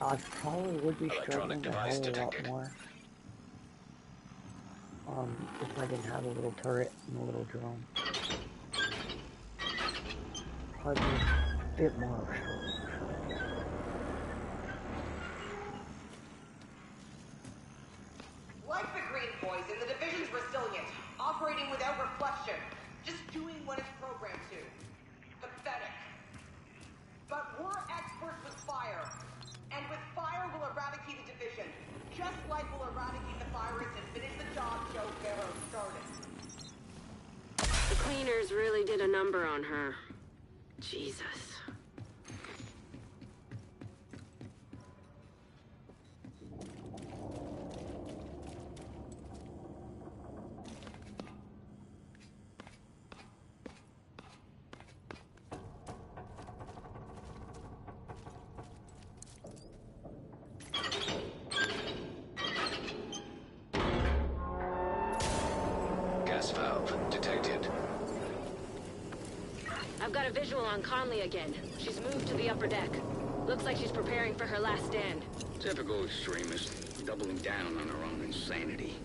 I probably would be struggling a hell of a lot more. If I didn't have a little turret and a little drone. Probably be a bit more of a struggle. Like the Green Poison, the Division's resilient, operating without reflection, just doing what it's programmed to. Pathetic. But we're experts with fire. And with fire, we'll eradicate the Division. Just like we'll eradicate the virus and finish the job Joe Barrow started. The cleaners really did a number on her. Jesus. I've got a visual on Conley again. She's moved to the upper deck. Looks like she's preparing for her last stand. Typical extremist, doubling down on her own insanity.